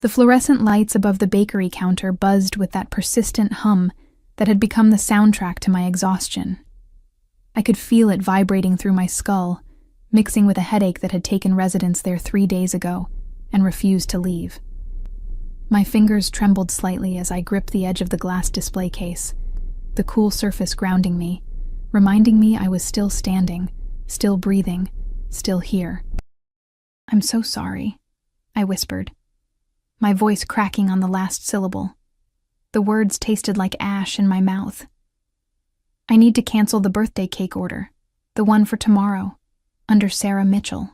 The fluorescent lights above the bakery counter buzzed with that persistent hum that had become the soundtrack to my exhaustion. I could feel it vibrating through my skull, mixing with a headache that had taken residence there 3 days ago and refused to leave. My fingers trembled slightly as I gripped the edge of the glass display case, the cool surface grounding me, reminding me I was still standing, still breathing, still here. "I'm so sorry," I whispered, my voice cracking on the last syllable. The words tasted like ash in my mouth. "I need to cancel the birthday cake order, the one for tomorrow, under Sarah Mitchell."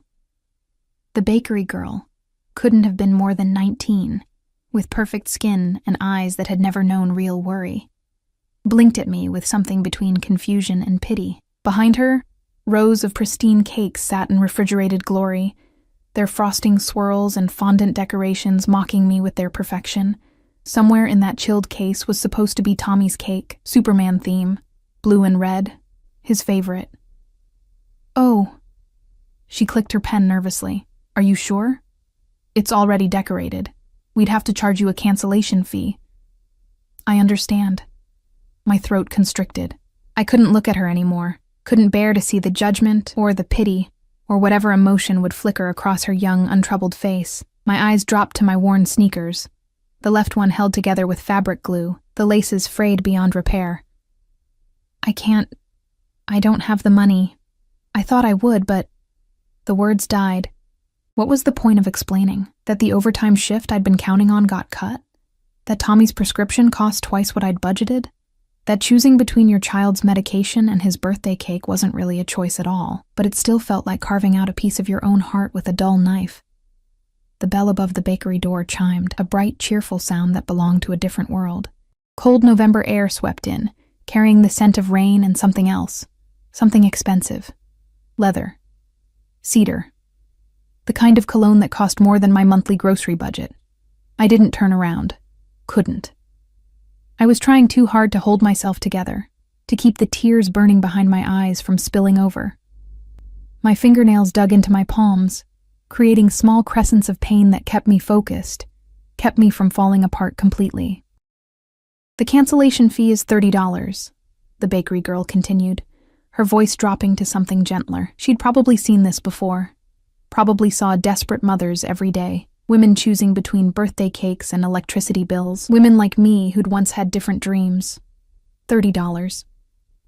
The bakery girl couldn't have been more than 19, with perfect skin and eyes that had never known real worry. Blinked at me with something between confusion and pity. Behind her, rows of pristine cakes sat in refrigerated glory, their frosting swirls and fondant decorations mocking me with their perfection. Somewhere in that chilled case was supposed to be Tommy's cake, Superman theme, blue and red, his favorite. "Oh." She clicked her pen nervously. "Are you sure? It's already decorated. We'd have to charge you a cancellation fee." "I understand." My throat constricted. I couldn't look at her anymore, couldn't bear to see the judgment or the pity or whatever emotion would flicker across her young, untroubled face. My eyes dropped to my worn sneakers, the left one held together with fabric glue, the laces frayed beyond repair. I don't have the money. I thought I would, but..." The words died. What was the point of explaining? That the overtime shift I'd been counting on got cut? That Tommy's prescription cost twice what I'd budgeted? That choosing between your child's medication and his birthday cake wasn't really a choice at all, but it still felt like carving out a piece of your own heart with a dull knife. The bell above the bakery door chimed, a bright, cheerful sound that belonged to a different world. Cold November air swept in, carrying the scent of rain and something else. Something expensive. Leather. Cedar. The kind of cologne that cost more than my monthly grocery budget. I didn't turn around. Couldn't. I was trying too hard to hold myself together, to keep the tears burning behind my eyes from spilling over. My fingernails dug into my palms, creating small crescents of pain that kept me focused, kept me from falling apart completely. "The cancellation fee is $30, the bakery girl continued, her voice dropping to something gentler. She'd probably seen this before. Probably saw desperate mothers every day, women choosing between birthday cakes and electricity bills, women like me who'd once had different dreams. $30.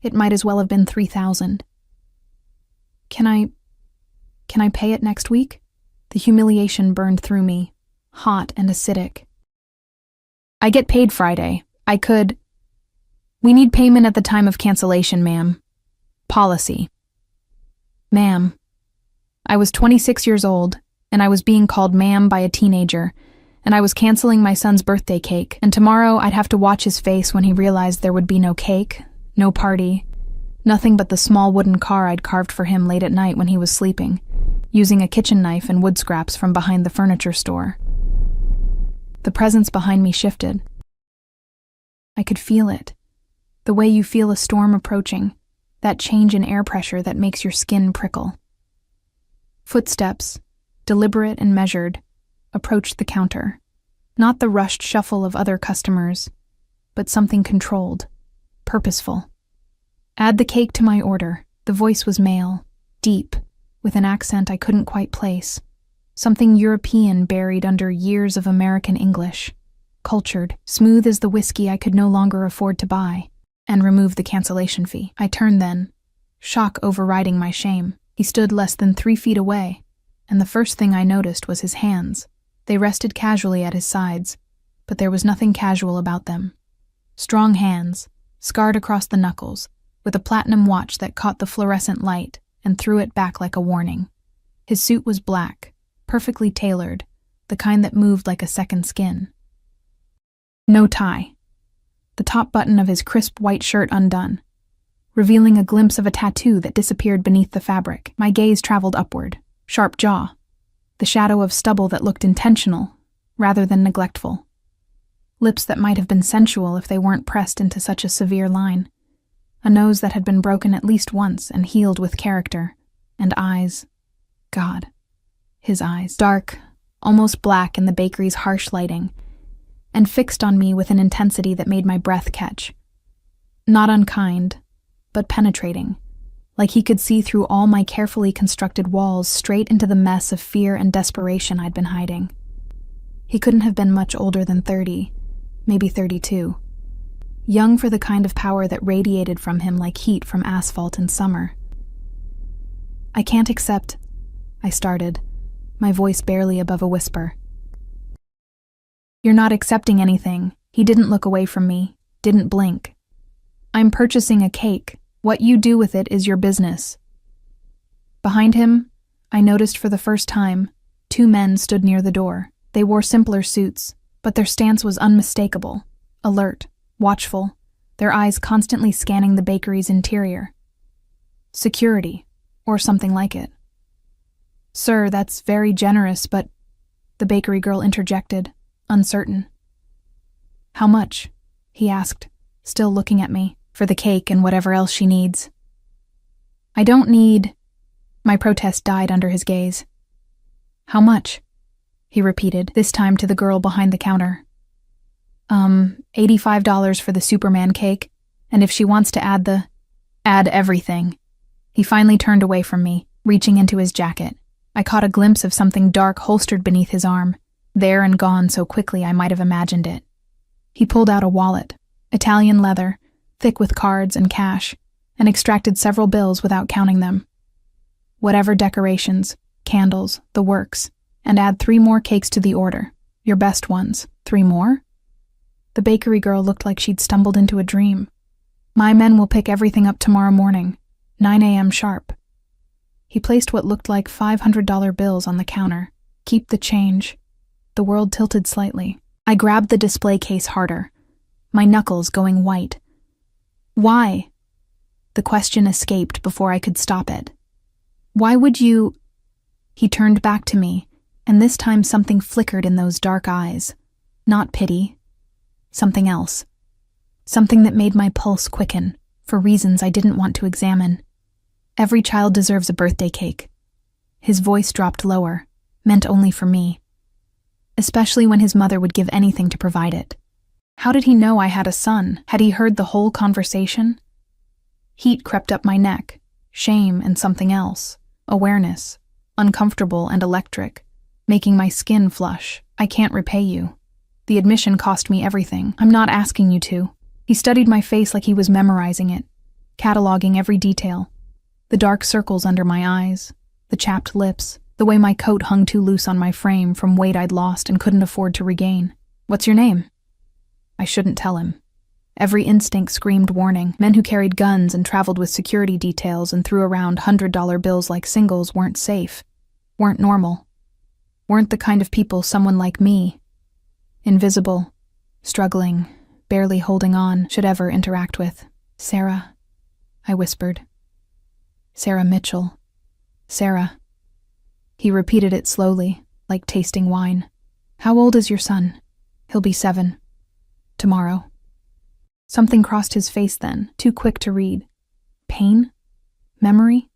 It might as well have been $3,000. Can I pay it next week?" The humiliation burned through me, hot and acidic. "I get paid Friday. I could..." "We need payment at the time of cancellation, ma'am. Policy." "Ma'am." I was 26 years old, and I was being called ma'am by a teenager, and I was canceling my son's birthday cake, and tomorrow I'd have to watch his face when he realized there would be no cake, no party, nothing but the small wooden car I'd carved for him late at night when he was sleeping, using a kitchen knife and wood scraps from behind the furniture store. The presence behind me shifted. I could feel it, the way you feel a storm approaching, that change in air pressure that makes your skin prickle. Footsteps, deliberate and measured, approached the counter. Not the rushed shuffle of other customers, but something controlled, purposeful. "Add the cake to my order." The voice was male, deep, with an accent I couldn't quite place. Something European buried under years of American English. Cultured, smooth as the whiskey I could no longer afford to buy. "And remove the cancellation fee." I turned then, shock overriding my shame. He stood less than 3 feet away, and the first thing I noticed was his hands. They rested casually at his sides, but there was nothing casual about them. Strong hands, scarred across the knuckles, with a platinum watch that caught the fluorescent light and threw it back like a warning. His suit was black, perfectly tailored, the kind that moved like a second skin. No tie. The top button of his crisp white shirt undone, revealing a glimpse of a tattoo that disappeared beneath the fabric. My gaze traveled upward, sharp jaw, the shadow of stubble that looked intentional rather than neglectful. Lips that might have been sensual if they weren't pressed into such a severe line. A nose that had been broken at least once and healed with character. And eyes. God. His eyes. Dark, almost black in the bakery's harsh lighting, and fixed on me with an intensity that made my breath catch. Not unkind, but penetrating, like he could see through all my carefully constructed walls straight into the mess of fear and desperation I'd been hiding. He couldn't have been much older than 30, maybe 32. Young for the kind of power that radiated from him like heat from asphalt in summer. "I can't accept," I started, my voice barely above a whisper. "You're not accepting anything." He didn't look away from me, didn't blink. "I'm purchasing a cake. What you do with it is your business." Behind him, I noticed for the first time, 2 men stood near the door. They wore simpler suits, but their stance was unmistakable, alert, watchful, their eyes constantly scanning the bakery's interior. Security, or something like it. "Sir, that's very generous, but—" the bakery girl interjected, uncertain. "How much?" he asked, still looking at me, "for the cake and whatever else she needs?" "I don't need—" My protest died under his gaze. "How much?" he repeated, this time to the girl behind the counter. $85 for the Superman cake, and if she wants to add everything." He finally turned away from me, reaching into his jacket. I caught a glimpse of something dark holstered beneath his arm, there and gone so quickly I might have imagined it. He pulled out a wallet, Italian leather, thick with cards and cash, and extracted several bills without counting them. "Whatever decorations, candles, the works, and add 3 more cakes to the order. Your best ones. 3 more?" The bakery girl looked like she'd stumbled into a dream. "My men will pick everything up tomorrow morning, 9 a.m. sharp." He placed what looked like $500 bills on the counter. "Keep the change." The world tilted slightly. I grabbed the display case harder, my knuckles going white. "Why?" The question escaped before I could stop it. "Why would you—" He turned back to me, and this time something flickered in those dark eyes. Not pity. Something else. Something that made my pulse quicken, for reasons I didn't want to examine. "Every child deserves a birthday cake." His voice dropped lower, meant only for me. Especially when his mother would give anything to provide it. How did he know I had a son? Had he heard the whole conversation? Heat crept up my neck, shame and something else, awareness, uncomfortable and electric, making my skin flush. "I can't repay you. The admission cost me everything. I'm not asking you to." He studied my face like he was memorizing it, cataloging every detail. The dark circles under my eyes, the chapped lips, the way my coat hung too loose on my frame from weight I'd lost and couldn't afford to regain. "What's your name?" I shouldn't tell him. Every instinct screamed warning. Men who carried guns and traveled with security details and threw around $100 bills like singles weren't safe, weren't normal, weren't the kind of people someone like me, invisible, struggling, barely holding on, should ever interact with. "Sarah," I whispered. "Sarah Mitchell. Sarah." He repeated it slowly, like tasting wine. "How old is your son?" "He'll be 7. Tomorrow." Something crossed his face then, too quick to read. Pain? Memory?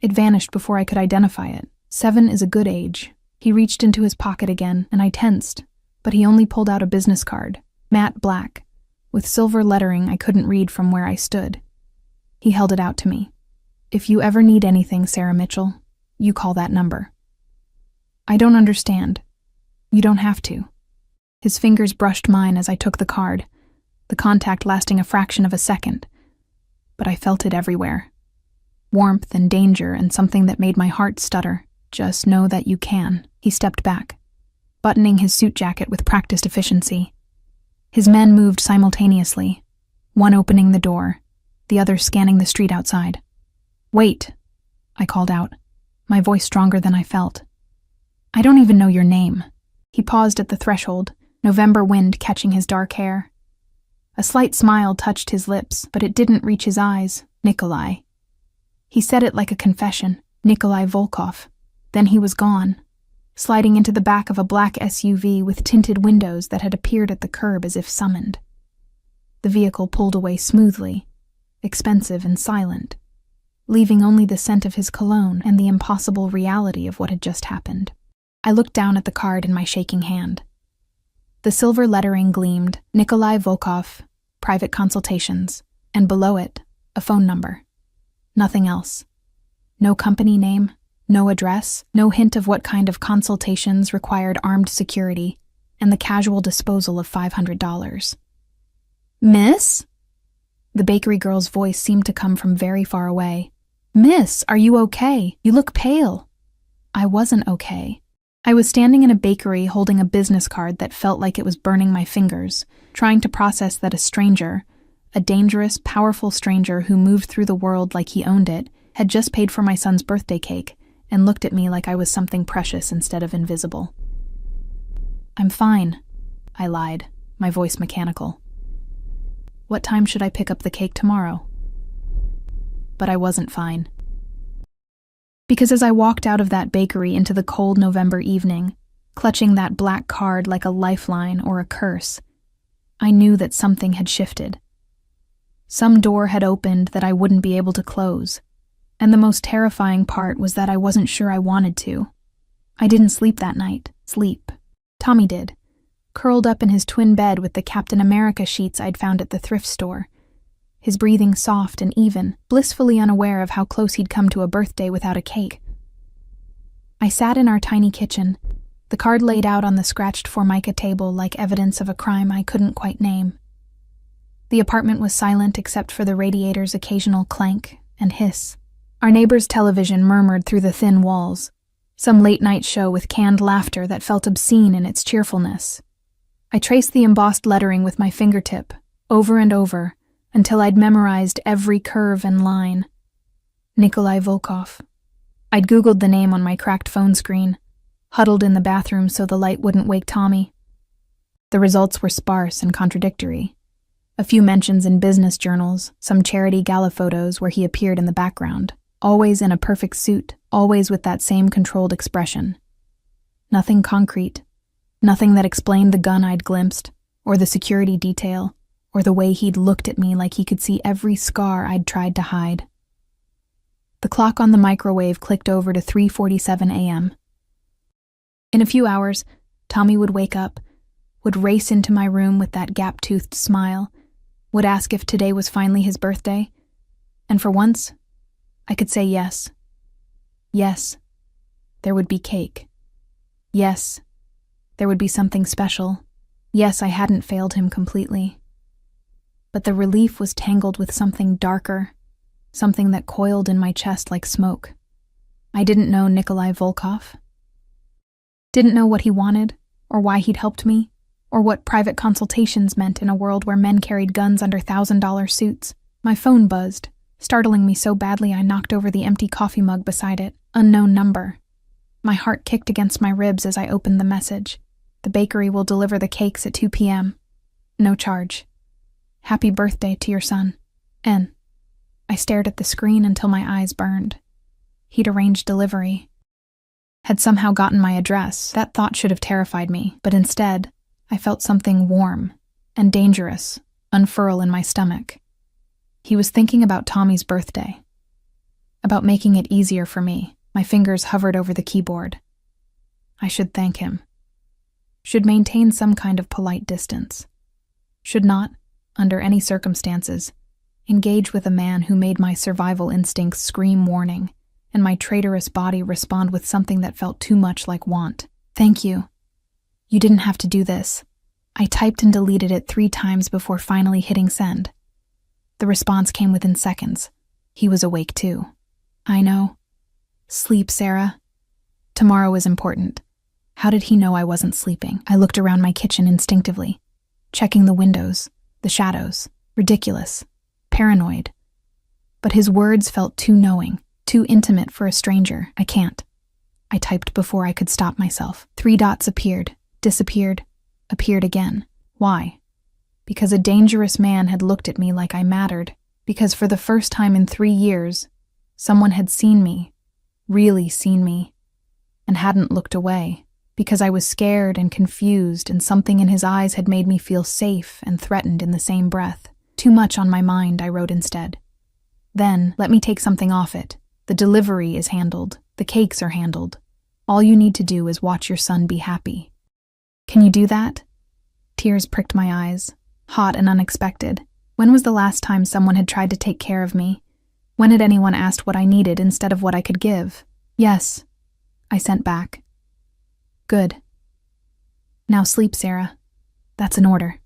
It vanished before I could identify it. 7 is a good age. He reached into his pocket again, and I tensed, but he only pulled out a business card, matte black, with silver lettering I couldn't read from where I stood. He held it out to me. "If you ever need anything, Sarah Mitchell, you call that number." "I don't understand." "You don't have to." His fingers brushed mine as I took the card, the contact lasting a fraction of a second. But I felt it everywhere. Warmth and danger and something that made my heart stutter. "Just know that you can." He stepped back, buttoning his suit jacket with practiced efficiency. His men moved simultaneously, one opening the door, the other scanning the street outside. "Wait," I called out, my voice stronger than I felt. "I don't even know your name." He paused at the threshold, November wind catching his dark hair. A slight smile touched his lips, but it didn't reach his eyes. "Nikolai." He said it like a confession. Nikolai Volkov. Then he was gone, sliding into the back of a black SUV with tinted windows that had appeared at the curb as if summoned. The vehicle pulled away smoothly, expensive and silent, leaving only the scent of his cologne and the impossible reality of what had just happened. I looked down at the card in my shaking hand. The silver lettering gleamed, Nikolai Volkov, private consultations, and below it, a phone number. Nothing else. No company name, no address, no hint of what kind of consultations required armed security, and the casual disposal of $500. "Miss?" The bakery girl's voice seemed to come from very far away. "Miss, are you okay? You look pale." I wasn't okay. I was standing in a bakery holding a business card that felt like it was burning my fingers, trying to process that a stranger, a dangerous, powerful stranger who moved through the world like he owned it, had just paid for my son's birthday cake and looked at me like I was something precious instead of invisible. "I'm fine," I lied, my voice mechanical. "What time should I pick up the cake tomorrow?" But I wasn't fine. Because as I walked out of that bakery into the cold November evening, clutching that black card like a lifeline or a curse, I knew that something had shifted. Some door had opened that I wouldn't be able to close, and the most terrifying part was that I wasn't sure I wanted to. I didn't sleep that night. Tommy did, curled up in his twin bed with the Captain America sheets I'd found at the thrift store, his breathing soft and even, blissfully unaware of how close he'd come to a birthday without a cake. I sat in our tiny kitchen, the card laid out on the scratched formica table like evidence of a crime I couldn't quite name. The apartment was silent except for the radiator's occasional clank and hiss. Our neighbor's television murmured through the thin walls, some late-night show with canned laughter that felt obscene in its cheerfulness. I traced the embossed lettering with my fingertip, over and over, until I'd memorized every curve and line. Nikolai Volkov. I'd Googled the name on my cracked phone screen, huddled in the bathroom so the light wouldn't wake Tommy. The results were sparse and contradictory. A few mentions in business journals, some charity gala photos where he appeared in the background, always in a perfect suit, always with that same controlled expression. Nothing concrete, nothing that explained the gun I'd glimpsed, or the security detail, or the way he'd looked at me like he could see every scar I'd tried to hide. The clock on the microwave clicked over to 3:47 a.m. In a few hours, Tommy would wake up, would race into my room with that gap-toothed smile, would ask if today was finally his birthday, and for once, I could say yes. Yes, there would be cake. Yes, there would be something special. Yes, I hadn't failed him completely. But the relief was tangled with something darker, something that coiled in my chest like smoke. I didn't know Nikolai Volkov. Didn't know what he wanted, or why he'd helped me, or what private consultations meant in a world where men carried guns under $1,000 suits. My phone buzzed, startling me so badly I knocked over the empty coffee mug beside it. Unknown number. My heart kicked against my ribs as I opened the message. The bakery will deliver the cakes at 2 p.m. No charge. Happy birthday to your son, N. I stared at the screen until my eyes burned. He'd arranged delivery. Had somehow gotten my address. That thought should have terrified me, but instead, I felt something warm and dangerous unfurl in my stomach. He was thinking about Tommy's birthday. About making it easier for me. My fingers hovered over the keyboard. I should thank him. Should maintain some kind of polite distance. Should not, under any circumstances, engage with a man who made my survival instincts scream warning, and my traitorous body respond with something that felt too much like want. Thank you. You didn't have to do this. I typed and deleted it 3 times before finally hitting send. The response came within seconds. He was awake too. I know. Sleep, Sarah. Tomorrow is important. How did he know I wasn't sleeping? I looked around my kitchen instinctively, checking the windows, the shadows. Ridiculous. Paranoid. But his words felt too knowing, too intimate for a stranger. I can't. I typed before I could stop myself. 3 dots appeared, disappeared, appeared again. Why? Because a dangerous man had looked at me like I mattered. Because for the first time in 3 years, someone had seen me, really seen me, and hadn't looked away. Because I was scared and confused, and something in his eyes had made me feel safe and threatened in the same breath. Too much on my mind, I wrote instead. Then, let me take something off it. The delivery is handled. The cakes are handled. All you need to do is watch your son be happy. Can you do that? Tears pricked my eyes, hot and unexpected. When was the last time someone had tried to take care of me? When had anyone asked what I needed instead of what I could give? Yes, I sent back. Good. Now sleep, Sarah. That's an order.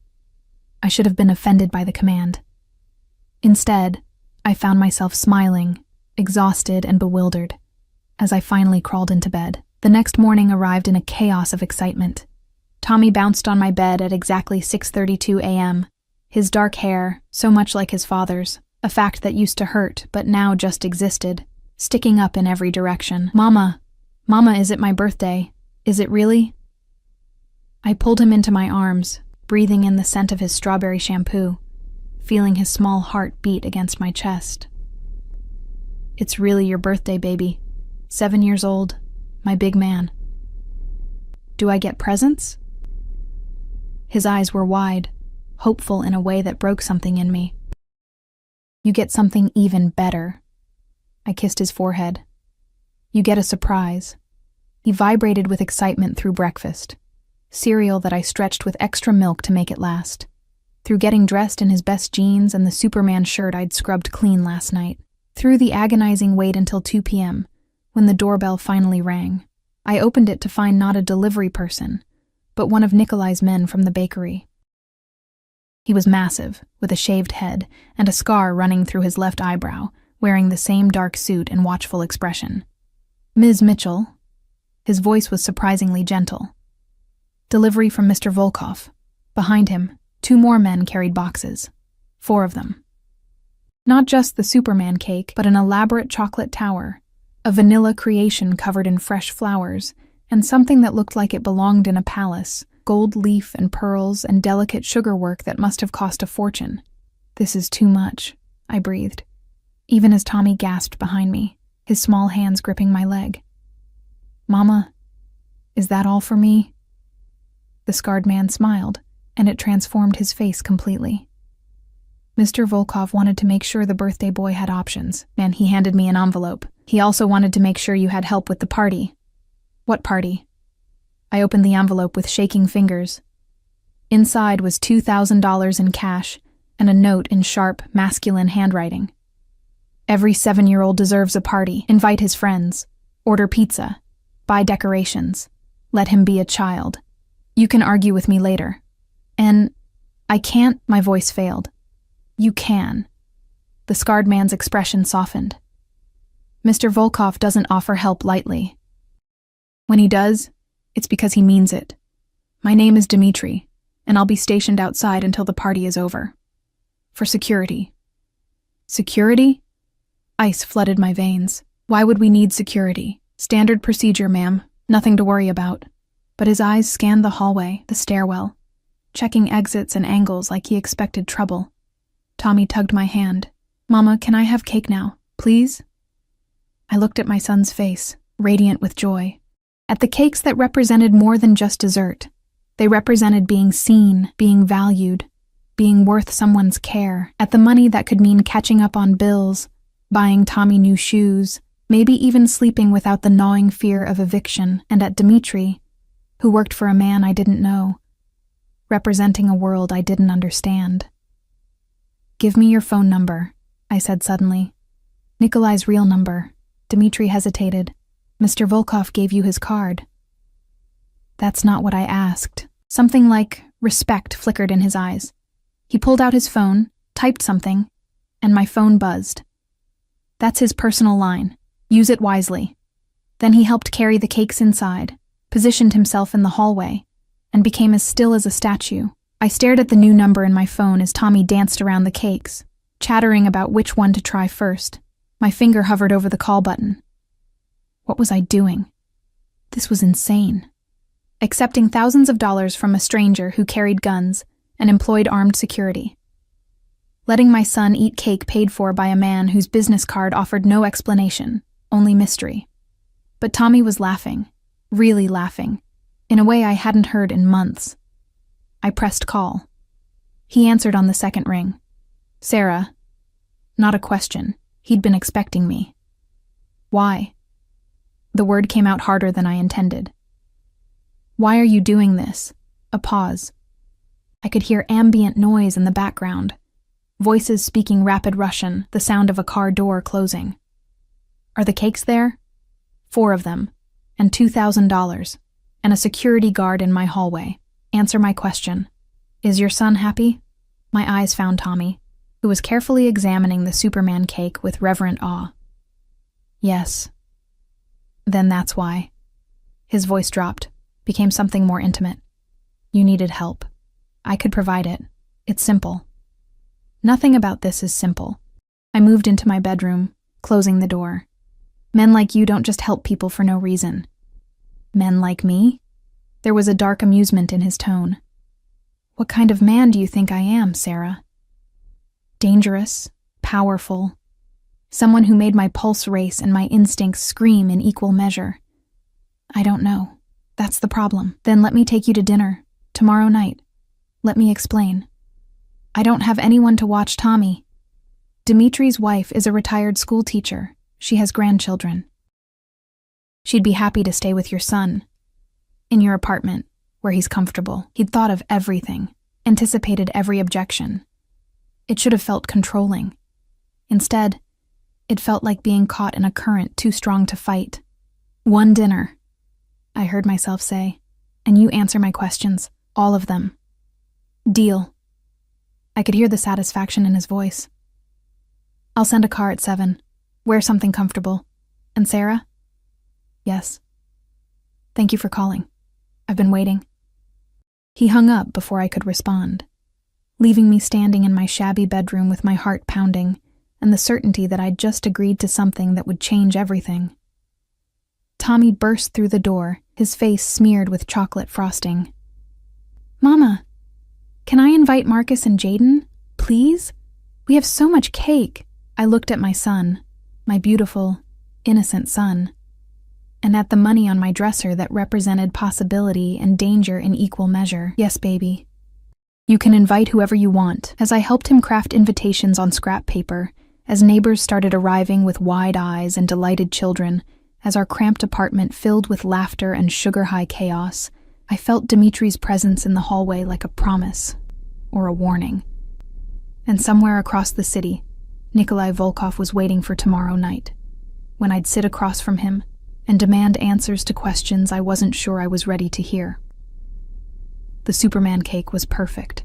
I should have been offended by the command. Instead, I found myself smiling, exhausted and bewildered, as I finally crawled into bed. The next morning arrived in a chaos of excitement. Tommy bounced on my bed at exactly 6:32 a.m., his dark hair, so much like his father's, a fact that used to hurt but now just existed, sticking up in every direction. Mama, is it my birthday? Is it really? I pulled him into my arms, breathing in the scent of his strawberry shampoo, feeling his small heart beat against my chest. It's really your birthday, baby. 7 years old, my big man. Do I get presents? His eyes were wide, hopeful in a way that broke something in me. You get something even better. I kissed his forehead. You get a surprise. He vibrated with excitement through breakfast, cereal that I stretched with extra milk to make it last, through getting dressed in his best jeans and the Superman shirt I'd scrubbed clean last night, through the agonizing wait until 2 p.m., when the doorbell finally rang. I opened it to find not a delivery person, but one of Nikolai's men from the bakery. He was massive, with a shaved head and a scar running through his left eyebrow, wearing the same dark suit and watchful expression. Ms. Mitchell. His voice was surprisingly gentle. Delivery from Mr. Volkov. Behind him, 2 more men carried boxes. 4 of them. Not just the Superman cake, but an elaborate chocolate tower, a vanilla creation covered in fresh flowers, and something that looked like it belonged in a palace, gold leaf and pearls and delicate sugarwork that must have cost a fortune. This is too much, I breathed, even as Tommy gasped behind me, his small hands gripping my leg. Mama, is that all for me? The scarred man smiled, and it transformed his face completely. Mr. Volkov wanted to make sure the birthday boy had options, and he handed me an envelope. He also wanted to make sure you had help with the party. What party? I opened the envelope with shaking fingers. Inside was $2,000 in cash and a note in sharp, masculine handwriting. Every 7-year-old deserves a party. Invite his friends. Order pizza. Buy decorations. Let him be a child. You can argue with me later. And I can't, my voice failed. You can. The scarred man's expression softened. Mr. Volkov doesn't offer help lightly. When he does, it's because he means it. My name is Dmitri, and I'll be stationed outside until the party is over. For security. Security? Ice flooded my veins. Why would we need security? Standard procedure, ma'am. Nothing to worry about. But his eyes scanned the hallway, the stairwell, checking exits and angles like he expected trouble. Tommy tugged my hand. Mama, can I have cake now, please? I looked at my son's face, radiant with joy. At the cakes that represented more than just dessert. They represented being seen, being valued, being worth someone's care. At the money that could mean catching up on bills, buying Tommy new shoes, maybe even sleeping without the gnawing fear of eviction. And at Dmitri, who worked for a man I didn't know, representing a world I didn't understand. Give me your phone number, I said suddenly. Nikolai's real number. Dmitri hesitated. Mr. Volkov gave you his card. That's not what I asked. Something like respect flickered in his eyes. He pulled out his phone, typed something, and my phone buzzed. That's his personal line. Use it wisely. Then he helped carry the cakes inside, positioned himself in the hallway, and became as still as a statue. I stared at the new number in my phone as Tommy danced around the cakes, chattering about which one to try first. My finger hovered over the call button. What was I doing? This was insane. Accepting thousands of dollars from a stranger who carried guns and employed armed security. Letting my son eat cake paid for by a man whose business card offered no explanation, only mystery. But Tommy was laughing, really laughing, in a way I hadn't heard in months. I pressed call. He answered on the second ring. Sarah. Not a question. He'd been expecting me. Why? The word came out harder than I intended. Why are you doing this? A pause. I could hear ambient noise in the background. Voices speaking rapid Russian, the sound of a car door closing. Are the cakes there? 4 of them, and $2,000, and a security guard in my hallway. Answer my question. Is your son happy? My eyes found Tommy, who was carefully examining the Superman cake with reverent awe. Yes. Then that's why. His voice dropped, became something more intimate. You needed help. I could provide it. It's simple. Nothing about this is simple. I moved into my bedroom, closing the door. Men like you don't just help people for no reason. Men like me? There was a dark amusement in his tone. What kind of man do you think I am, Sarah? Dangerous, powerful, someone who made my pulse race and my instincts scream in equal measure. I don't know. That's the problem. Then let me take you to dinner, tomorrow night. Let me explain. I don't have anyone to watch Tommy. Dimitri's wife is a retired school teacher. She has grandchildren. She'd be happy to stay with your son. In your apartment, where he's comfortable. He'd thought of everything, anticipated every objection. It should have felt controlling. Instead, it felt like being caught in a current too strong to fight. One dinner, I heard myself say, and you answer my questions, all of them. Deal. I could hear the satisfaction in his voice. I'll send a car at 7. Wear something comfortable. And Sarah? Yes. Thank you for calling. I've been waiting. He hung up before I could respond, leaving me standing in my shabby bedroom with my heart pounding and the certainty that I'd just agreed to something that would change everything. Tommy burst through the door, his face smeared with chocolate frosting. Mama, can I invite Marcus and Jaden, please? We have so much cake. I looked at my son, my beautiful, innocent son, and at the money on my dresser that represented possibility and danger in equal measure. Yes, baby. You can invite whoever you want. As I helped him craft invitations on scrap paper, as neighbors started arriving with wide eyes and delighted children, as our cramped apartment filled with laughter and sugar-high chaos, I felt Dimitri's presence in the hallway like a promise, or a warning. And somewhere across the city, Nikolai Volkov was waiting for tomorrow night, when I'd sit across from him and demand answers to questions I wasn't sure I was ready to hear. The Superman cake was perfect.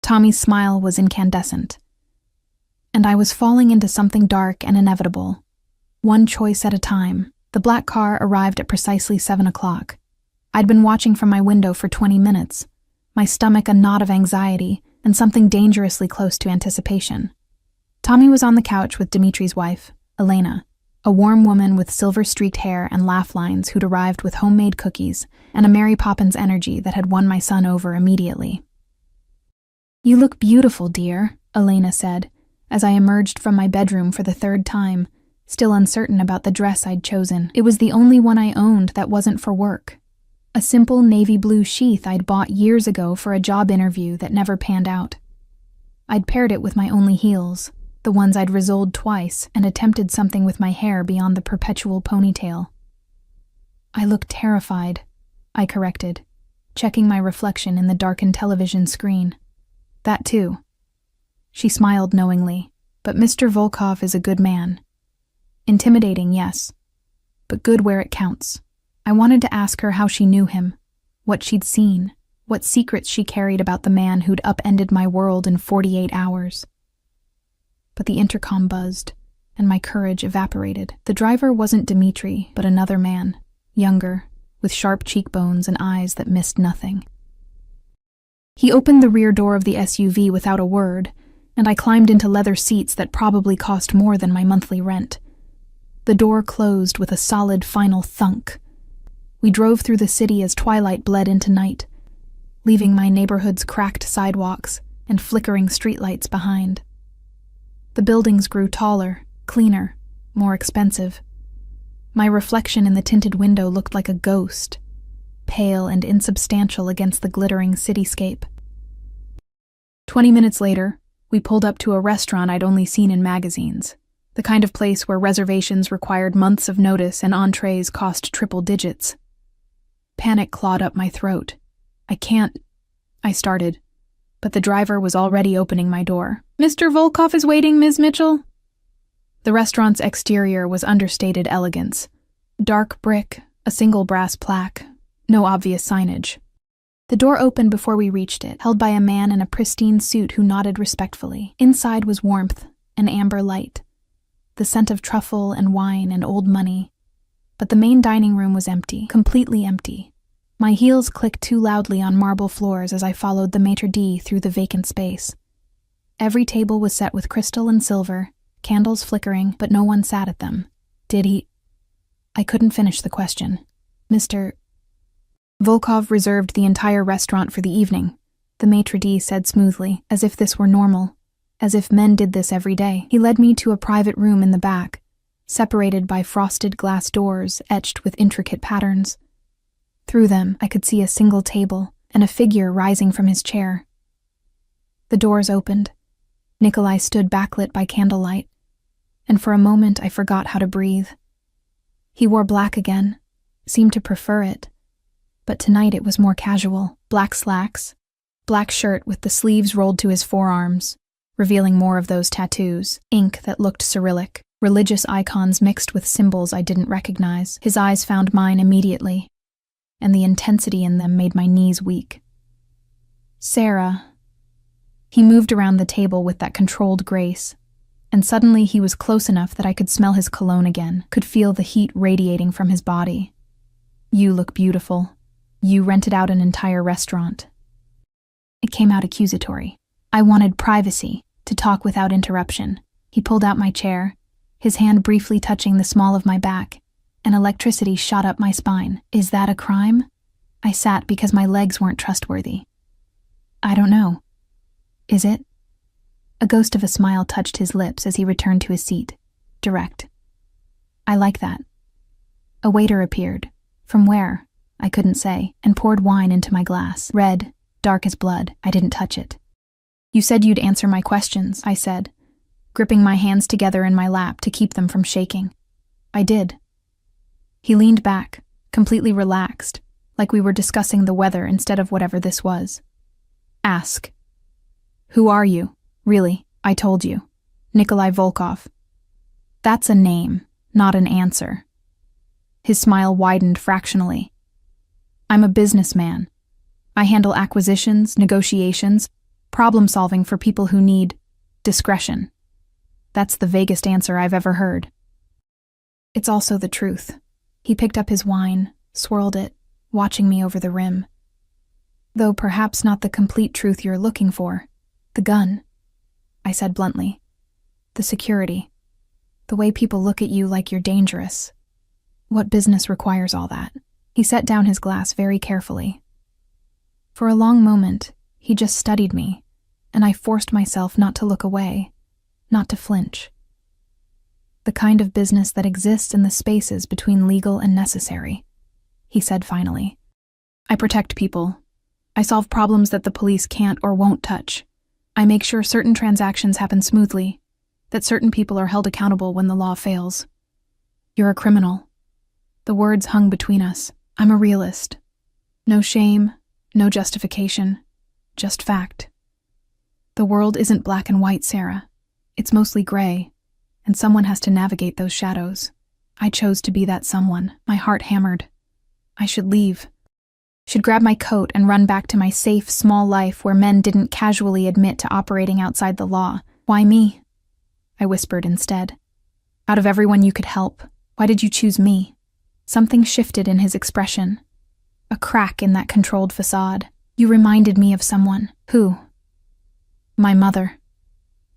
Tommy's smile was incandescent. And I was falling into something dark and inevitable. One choice at a time. The black car arrived at precisely 7 o'clock. I'd been watching from my window for 20 minutes, my stomach a knot of anxiety and something dangerously close to anticipation. Tommy was on the couch with Dimitri's wife, Elena, a warm woman with silver-streaked hair and laugh lines who'd arrived with homemade cookies and a Mary Poppins energy that had won my son over immediately. You look beautiful, dear, Elena said, as I emerged from my bedroom for the 3rd time, still uncertain about the dress I'd chosen. It was the only one I owned that wasn't for work. A simple navy blue sheath I'd bought years ago for a job interview that never panned out. I'd paired it with my only heels, the ones I'd resoled twice and attempted something with my hair beyond the perpetual ponytail. I looked terrified, I corrected, checking my reflection in the darkened television screen. That too. She smiled knowingly, but Mr. Volkov is a good man. Intimidating, yes, but good where it counts. I wanted to ask her how she knew him, what she'd seen, what secrets she carried about the man who'd upended my world in 48 hours. But the intercom buzzed, and my courage evaporated. The driver wasn't Dimitri, but another man, younger, with sharp cheekbones and eyes that missed nothing. He opened the rear door of the SUV without a word, and I climbed into leather seats that probably cost more than my monthly rent. The door closed with a solid final thunk. We drove through the city as twilight bled into night, leaving my neighborhood's cracked sidewalks and flickering streetlights behind. The buildings grew taller, cleaner, more expensive. My reflection in the tinted window looked like a ghost, pale and insubstantial against the glittering cityscape. 20 minutes later, we pulled up to a restaurant I'd only seen in magazines. The kind of place where reservations required months of notice and entrees cost triple digits. Panic clawed up my throat. I started, but the driver was already opening my door. "Mr. Volkov is waiting, Ms. Mitchell." The restaurant's exterior was understated elegance. Dark brick, a single brass plaque, no obvious signage. The door opened before we reached it, held by a man in a pristine suit who nodded respectfully. Inside was warmth, an amber light, the scent of truffle and wine and old money. But the main dining room was empty, completely empty. My heels clicked too loudly on marble floors as I followed the maitre d' through the vacant space. Every table was set with crystal and silver, candles flickering, but no one sat at them. Did he? I couldn't finish the question. Mr. Volkov reserved the entire restaurant for the evening, the maitre d' said smoothly, as if this were normal, as if men did this every day. He led me to a private room in the back, separated by frosted glass doors etched with intricate patterns. Through them, I could see a single table and a figure rising from his chair. The doors opened. Nikolai stood backlit by candlelight, and for a moment I forgot how to breathe. He wore black again, seemed to prefer it, but tonight it was more casual. Black slacks, black shirt with the sleeves rolled to his forearms, revealing more of those tattoos, ink that looked Cyrillic, religious icons mixed with symbols I didn't recognize. His eyes found mine immediately, and the intensity in them made my knees weak. "Sarah." He moved around the table with that controlled grace, and suddenly he was close enough that I could smell his cologne again, could feel the heat radiating from his body. "You look beautiful. You rented out an entire restaurant." It came out accusatory. I wanted privacy, to talk without interruption. He pulled out my chair, his hand briefly touching the small of my back, and electricity shot up my spine. "Is that a crime?" I sat because my legs weren't trustworthy. "I don't know. Is it?" A ghost of a smile touched his lips as he returned to his seat. Direct. "I like that." A waiter appeared. From where? I couldn't say, and poured wine into my glass. Red, dark as blood. I didn't touch it. "You said you'd answer my questions," I said, gripping my hands together in my lap to keep them from shaking. "I did." He leaned back, completely relaxed, like we were discussing the weather instead of whatever this was. "Ask." "Who are you?" "Really, I told you. Nikolai Volkov." "That's a name, not an answer." His smile widened fractionally. "I'm a businessman. I handle acquisitions, negotiations, problem-solving for people who need discretion. That's the vaguest answer I've ever heard." "It's also the truth." He picked up his wine, swirled it, watching me over the rim. "Though perhaps not the complete truth you're looking for. The gun," I said bluntly. "The security. The way people look at you like you're dangerous. What business requires all that?" He set down his glass very carefully. For a long moment, he just studied me, and I forced myself not to look away, not to flinch. "The kind of business that exists in the spaces between legal and necessary," he said finally. "I protect people. I solve problems that the police can't or won't touch. I make sure certain transactions happen smoothly, that certain people are held accountable when the law fails. You're a criminal." The words hung between us. "I'm a realist. No shame, no justification, just fact. The world isn't black and white, Sarah. It's mostly gray, and someone has to navigate those shadows. I chose to be that someone." My heart hammered. I should leave. Should grab my coat and run back to my safe, small life where men didn't casually admit to operating outside the law. "Why me?" I whispered instead. "Out of everyone you could help, why did you choose me?" Something shifted in his expression. A crack in that controlled facade. "You reminded me of someone." "Who?" "My mother."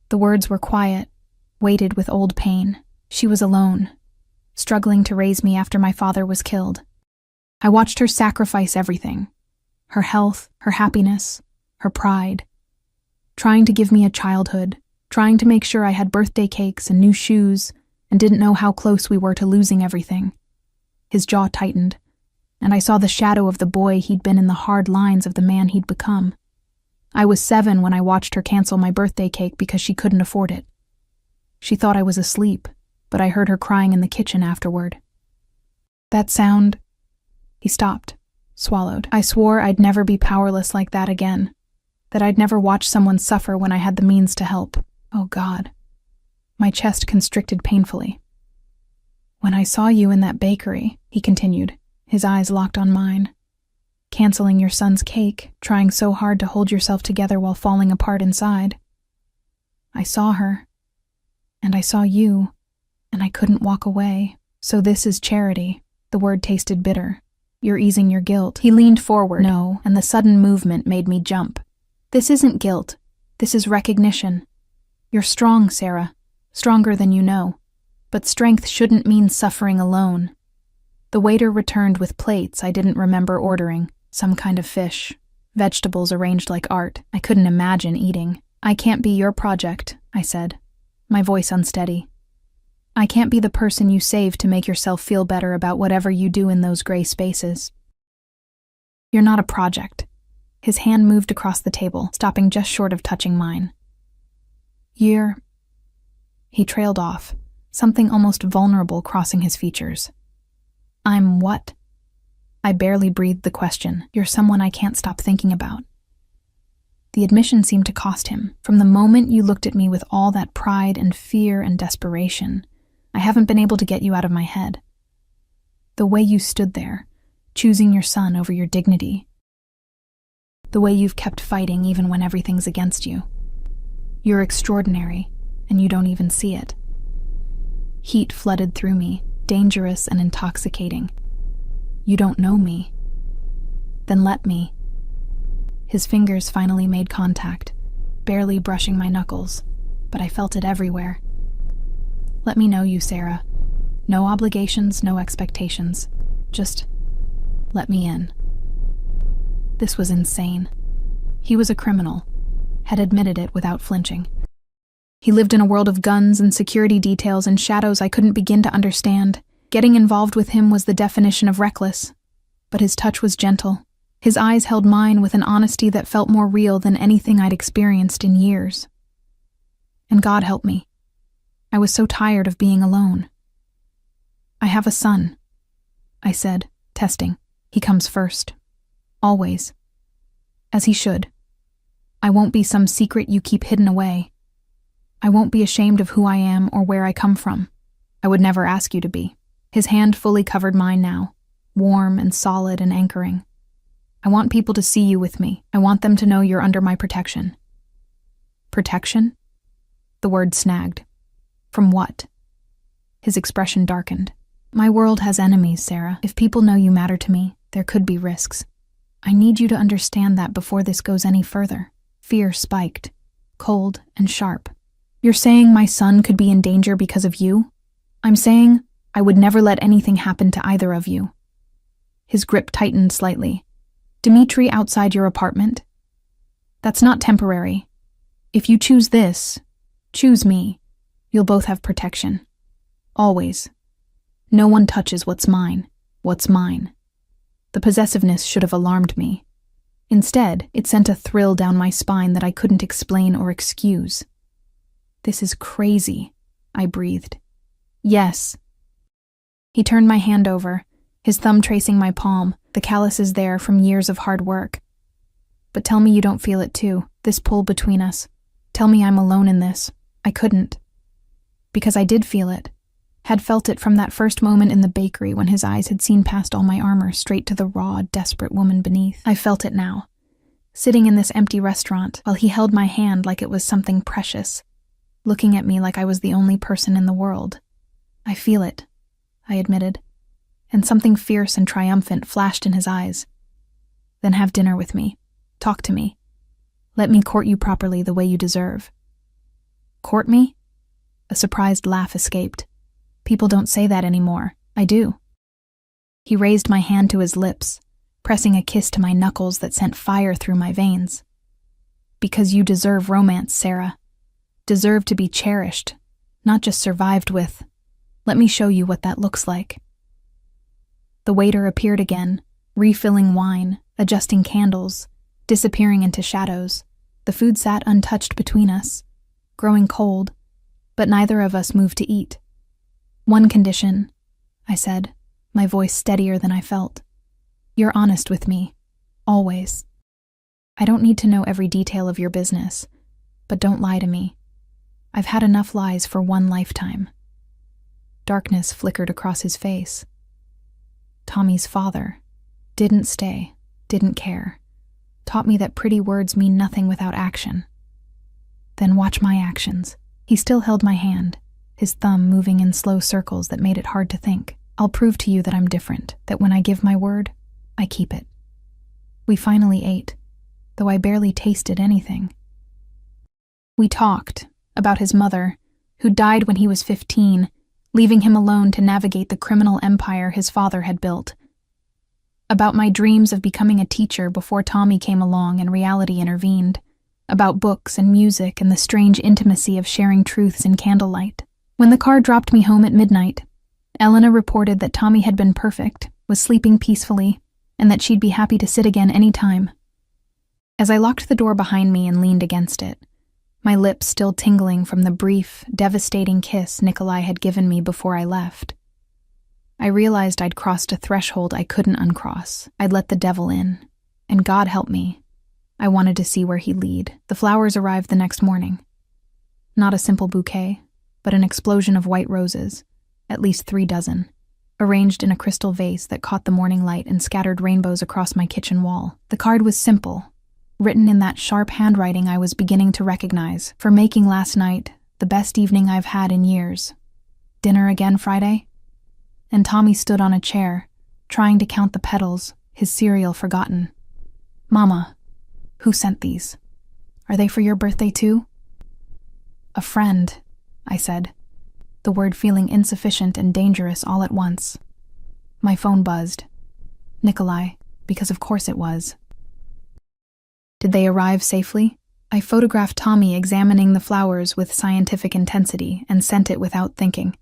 The words were quiet, weighted with old pain. She was alone, struggling to raise me after my father was killed. I watched her sacrifice everything. Her health, her happiness, her pride. Trying to give me a childhood, trying to make sure I had birthday cakes and new shoes, and didn't know how close we were to losing everything. His jaw tightened, and I saw the shadow of the boy he'd been in the hard lines of the man he'd become. I was 7 when I watched her cancel my birthday cake because she couldn't afford it. She thought I was asleep, but I heard her crying in the kitchen afterward. That sound... He stopped, swallowed. I swore I'd never be powerless like that again, that I'd never watch someone suffer when I had the means to help. Oh God. My chest constricted painfully. When I saw you in that bakery, he continued, his eyes locked on mine, canceling your son's cake, trying so hard to hold yourself together while falling apart inside. I saw her, and I saw you, and I couldn't walk away. So this is charity. The word tasted bitter. You're easing your guilt. He leaned forward. No, and the sudden movement made me jump. This isn't guilt. This is recognition. You're strong, Sarah. Stronger than you know. But strength shouldn't mean suffering alone. The waiter returned with plates I didn't remember ordering. Some kind of fish. Vegetables arranged like art. I couldn't imagine eating. I can't be your project, I said, my voice unsteady. I can't be the person you save to make yourself feel better about whatever you do in those gray spaces. You're not a project. His hand moved across the table, stopping just short of touching mine. You're... He trailed off, something almost vulnerable crossing his features. I'm what? I barely breathed the question. You're someone I can't stop thinking about. The admission seemed to cost him. From the moment you looked at me with all that pride and fear and desperation, I haven't been able to get you out of my head. The way you stood there, choosing your son over your dignity. The way you've kept fighting even when everything's against you. You're extraordinary, and you don't even see it. Heat flooded through me, dangerous and intoxicating. You don't know me. Then let me. His fingers finally made contact, barely brushing my knuckles, but I felt it everywhere. Let me know you, Sarah. No obligations, no expectations. Just let me in. This was insane. He was a criminal, had admitted it without flinching. He lived in a world of guns and security details and shadows I couldn't begin to understand. Getting involved with him was the definition of reckless, but his touch was gentle. His eyes held mine with an honesty that felt more real than anything I'd experienced in years. And God help me. I was so tired of being alone. I have a son, I said, testing. He comes first. Always. As he should. I won't be some secret you keep hidden away. I won't be ashamed of who I am or where I come from. I would never ask you to be. His hand fully covered mine now, warm and solid and anchoring. I want people to see you with me. I want them to know you're under my protection. Protection? The word snagged. From what? His expression darkened. My world has enemies, Sarah. If people know you matter to me, there could be risks. I need you to understand that before this goes any further. Fear spiked, cold and sharp. You're saying my son could be in danger because of you? I'm saying I would never let anything happen to either of you. His grip tightened slightly. Dimitri outside your apartment? That's not temporary. If you choose this, choose me. You'll both have protection. Always. No one touches what's mine. What's mine. The possessiveness should have alarmed me. Instead, it sent a thrill down my spine that I couldn't explain or excuse. This is crazy, I breathed. Yes. He turned my hand over, his thumb tracing my palm, the calluses there from years of hard work. But tell me you don't feel it too, this pull between us. Tell me I'm alone in this. I couldn't. Because I did feel it. Had felt it from that first moment in the bakery when his eyes had seen past all my armor straight to the raw, desperate woman beneath. I felt it now, sitting in this empty restaurant while he held my hand like it was something precious, looking at me like I was the only person in the world. I feel it, I admitted, and something fierce and triumphant flashed in his eyes. Then have dinner with me. Talk to me. Let me court you properly the way you deserve. Court me? A surprised laugh escaped. People don't say that anymore. I do. He raised my hand to his lips, pressing a kiss to my knuckles that sent fire through my veins. Because you deserve romance, Sarah. Deserve to be cherished, not just survived with. Let me show you what that looks like. The waiter appeared again, refilling wine, adjusting candles, disappearing into shadows. The food sat untouched between us, growing cold, but neither of us moved to eat. "One condition," I said, my voice steadier than I felt. "You're honest with me. Always. I don't need to know every detail of your business, but don't lie to me. I've had enough lies for one lifetime." Darkness flickered across his face. Tommy's father didn't stay, didn't care, taught me that pretty words mean nothing without action. Then watch my actions. He still held my hand, his thumb moving in slow circles that made it hard to think. "I'll prove to you that I'm different, that when I give my word, I keep it." We finally ate, though I barely tasted anything. We talked about his mother, who died when he was 15, leaving him alone to navigate the criminal empire his father had built. About my dreams of becoming a teacher before Tommy came along and reality intervened. About books and music and the strange intimacy of sharing truths in candlelight. When the car dropped me home at midnight, Elena reported that Tommy had been perfect, was sleeping peacefully, and that she'd be happy to sit again any time. As I locked the door behind me and leaned against it, my lips still tingling from the brief, devastating kiss Nikolai had given me before I left, I realized I'd crossed a threshold I couldn't uncross. I'd let the devil in, and God help me. I wanted to see where he'd lead. The flowers arrived the next morning. Not a simple bouquet, but an explosion of white roses, at least 3 dozen, arranged in a crystal vase that caught the morning light and scattered rainbows across my kitchen wall. The card was simple, written in that sharp handwriting I was beginning to recognize, "For making last night the best evening I've had in years. Dinner again Friday?" And Tommy stood on a chair, trying to count the petals, his cereal forgotten. "Mama, who sent these? Are they for your birthday too?" "A friend," I said, the word feeling insufficient and dangerous all at once. My phone buzzed. Nikolai, because of course it was. Did they arrive safely? I photographed Tommy examining the flowers with scientific intensity and sent it without thinking.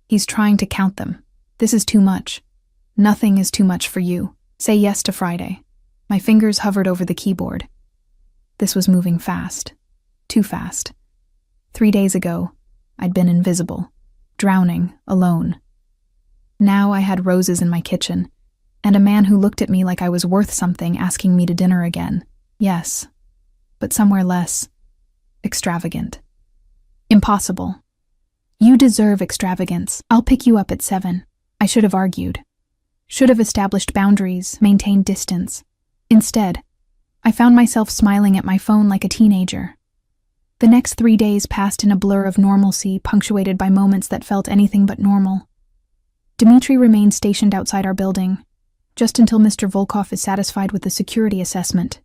"He's trying to count them. This is too much. Nothing is too much for you. Say yes to Friday." My fingers hovered over the keyboard. This was moving fast. Too fast. 3 days ago, I'd been invisible, drowning, alone. Now I had roses in my kitchen, and a man who looked at me like I was worth something asking me to dinner again. Yes, but somewhere less extravagant. Impossible. "You deserve extravagance. I'll pick you up at 7. I should have argued. Should have established boundaries, maintained distance. Instead, I found myself smiling at my phone like a teenager. The next 3 days passed in a blur of normalcy, punctuated by moments that felt anything but normal. Dmitri remained stationed outside our building, "just until Mr. Volkov is satisfied with the security assessment,"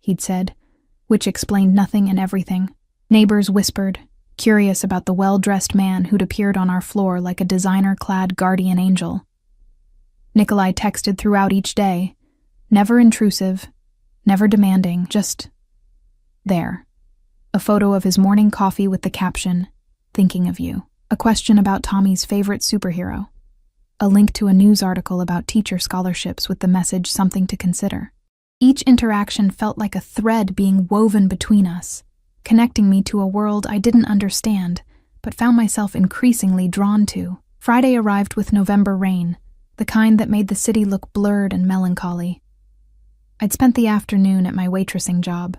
he'd said, which explained nothing and everything. Neighbors whispered, curious about the well-dressed man who'd appeared on our floor like a designer-clad guardian angel. Nikolai texted throughout each day, never intrusive, never demanding, just there. A photo of his morning coffee with the caption, "Thinking of you." A question about Tommy's favorite superhero. A link to a news article about teacher scholarships with the message, "Something to consider." Each interaction felt like a thread being woven between us, connecting me to a world I didn't understand, but found myself increasingly drawn to. Friday arrived with November rain, the kind that made the city look blurred and melancholy. I'd spent the afternoon at my waitressing job,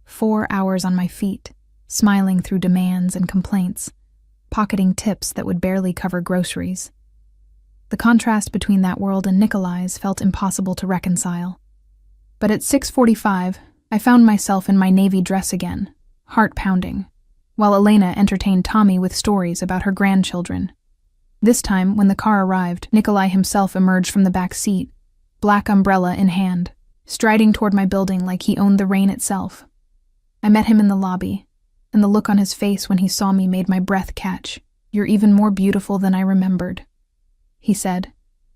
4 hours on my feet, smiling through demands and complaints, pocketing tips that would barely cover groceries. The contrast between that world and Nikolai's felt impossible to reconcile. But at 6:45, I found myself in my navy dress again, heart pounding, while Elena entertained Tommy with stories about her grandchildren. This time, when the car arrived, Nikolai himself emerged from the back seat, black umbrella in hand, striding toward my building like he owned the rain itself. I met him in the lobby, and the look on his face when he saw me made my breath catch. "You're even more beautiful than I remembered," he said,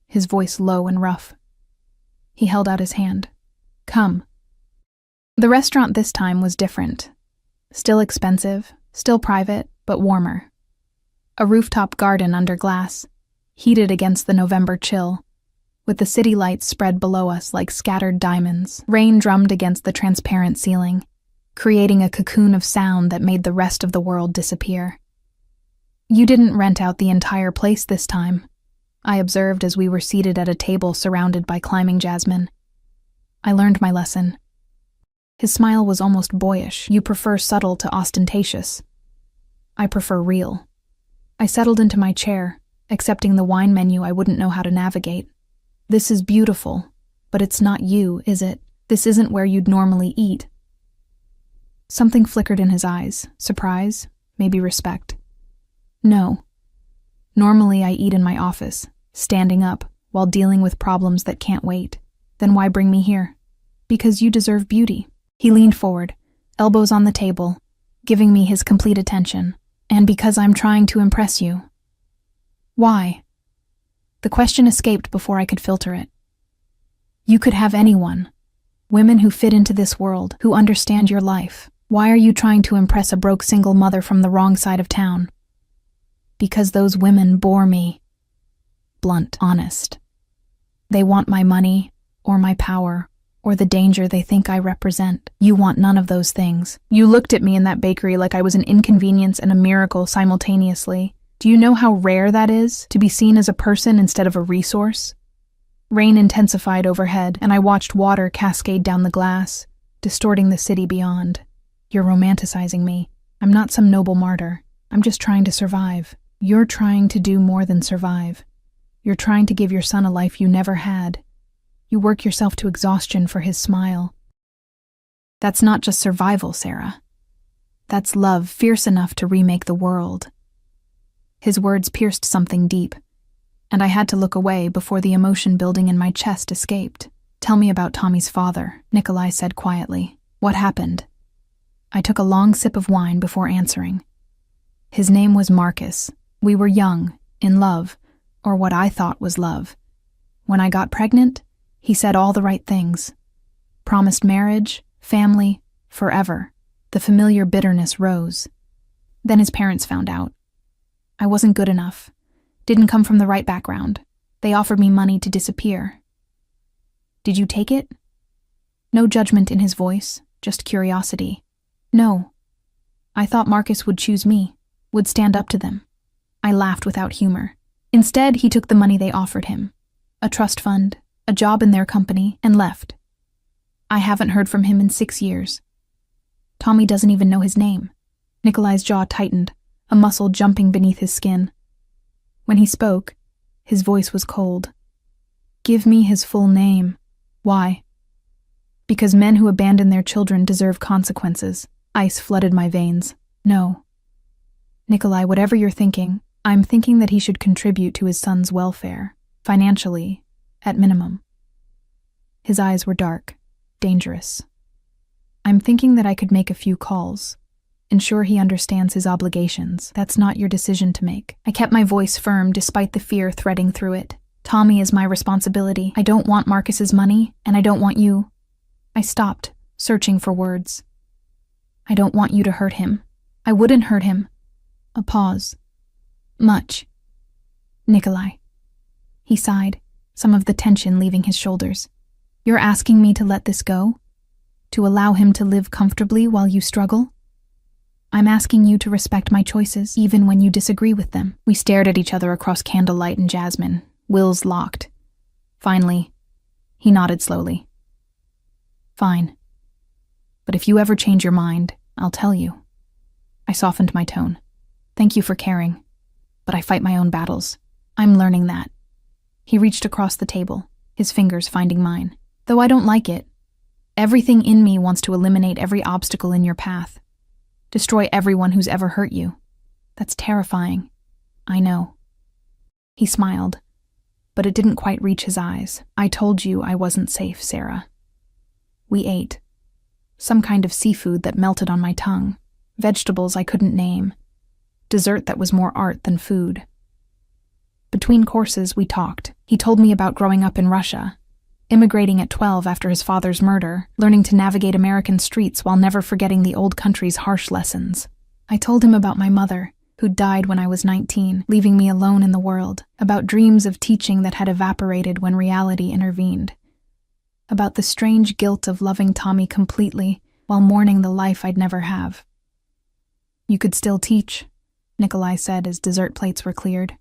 his voice low and rough. He held out his hand. "Come." The restaurant this time was different. Still expensive, still private, but warmer. A rooftop garden under glass, heated against the November chill, with the city lights spread below us like scattered diamonds. Rain drummed against the transparent ceiling, creating a cocoon of sound that made the rest of the world disappear. You didn't rent out the entire place this time, I observed as we were seated at a table surrounded by climbing jasmine. I learned my lesson. His smile was almost boyish. You prefer subtle to ostentatious. I prefer real. I settled into my chair, accepting the wine menu I wouldn't know how to navigate. This is beautiful, but it's not you, is it? This isn't where you'd normally eat. Something flickered in his eyes. Surprise, maybe respect. No. Normally I eat in my office, standing up, while dealing with problems that can't wait. Then why bring me here? Because you deserve beauty. He leaned forward, elbows on the table, giving me his complete attention. And because I'm trying to impress you. Why? The question escaped before I could filter it. You could have anyone. Women who fit into this world, who understand your life. Why are you trying to impress a broke single mother from the wrong side of town? Because those women bore me. Blunt, honest. They want my money, or my power, or the danger they think I represent. You want none of those things. You looked at me in that bakery like I was an inconvenience and a miracle simultaneously. Do you know how rare that is, to be seen as a person instead of a resource? Rain intensified overhead, and I watched water cascade down the glass, distorting the city beyond. You're romanticizing me. I'm not some noble martyr. I'm just trying to survive. You're trying to do more than survive. You're trying to give your son a life you never had. You work yourself to exhaustion for his smile. That's not just survival, Sarah. That's love fierce enough to remake the world. His words pierced something deep, and I had to look away before the emotion building in my chest escaped. Tell me about Tommy's father, Nikolai said quietly. What happened? I took a long sip of wine before answering. His name was Marcus. We were young, in love, or what I thought was love. When I got pregnant, he said all the right things. Promised marriage, family, forever. The familiar bitterness rose. Then his parents found out. I wasn't good enough. Didn't come from the right background. They offered me money to disappear. Did you take it? No judgment in his voice, just curiosity. No. I thought Marcus would choose me, would stand up to them. I laughed without humor. Instead, he took the money they offered him. A trust fund, a job in their company, and left. I haven't heard from him in 6 years. Tommy doesn't even know his name. Nikolai's jaw tightened, a muscle jumping beneath his skin. When he spoke, his voice was cold. Give me his full name. Why? Because men who abandon their children deserve consequences. Ice flooded my veins. No. Nikolai, whatever you're thinking, I'm thinking that he should contribute to his son's welfare, financially, at minimum. His eyes were dark, dangerous. I'm thinking that I could make a few calls, ensure he understands his obligations. That's not your decision to make. I kept my voice firm despite the fear threading through it. Tommy is my responsibility. I don't want Marcus's money, and I don't want you. I stopped, searching for words. I don't want you to hurt him. I wouldn't hurt him. A pause. Much. Nikolai. He sighed, some of the tension leaving his shoulders. You're asking me to let this go? To allow him to live comfortably while you struggle? I'm asking you to respect my choices, even when you disagree with them. We stared at each other across candlelight and jasmine, wills locked. Finally, he nodded slowly. Fine. But if you ever change your mind, I'll tell you. I softened my tone. Thank you for caring, but I fight my own battles. I'm learning that. He reached across the table, his fingers finding mine. Though I don't like it, everything in me wants to eliminate every obstacle in your path. Destroy everyone who's ever hurt you. That's terrifying. I know. He smiled, but it didn't quite reach his eyes. I told you I wasn't safe, Sarah. We ate. Some kind of seafood that melted on my tongue. Vegetables I couldn't name. Dessert that was more art than food. Between courses, we talked. He told me about growing up in Russia, immigrating at 12 after his father's murder, learning to navigate American streets while never forgetting the old country's harsh lessons. I told him about my mother, who died when I was 19, leaving me alone in the world, about dreams of teaching that had evaporated when reality intervened, about the strange guilt of loving Tommy completely while mourning the life I'd never have. You could still teach, Nikolai said as dessert plates were cleared.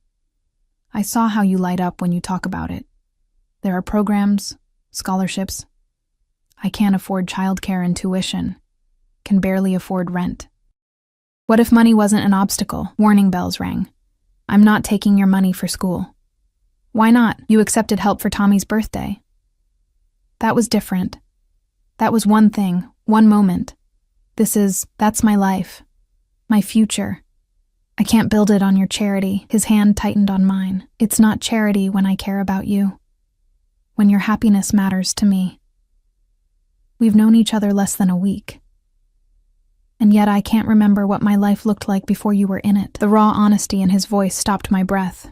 I saw how you light up when you talk about it. There are programs, scholarships. I can't afford childcare and tuition. Can barely afford rent. What if money wasn't an obstacle? Warning bells rang. I'm not taking your money for school. Why not? You accepted help for Tommy's birthday. That was different. That was one thing, one moment. That's my life. My future. I can't build it on your charity. His hand tightened on mine. It's not charity when I care about you. When your happiness matters to me. We've known each other less than a week. And yet I can't remember what my life looked like before you were in it. The raw honesty in his voice stopped my breath.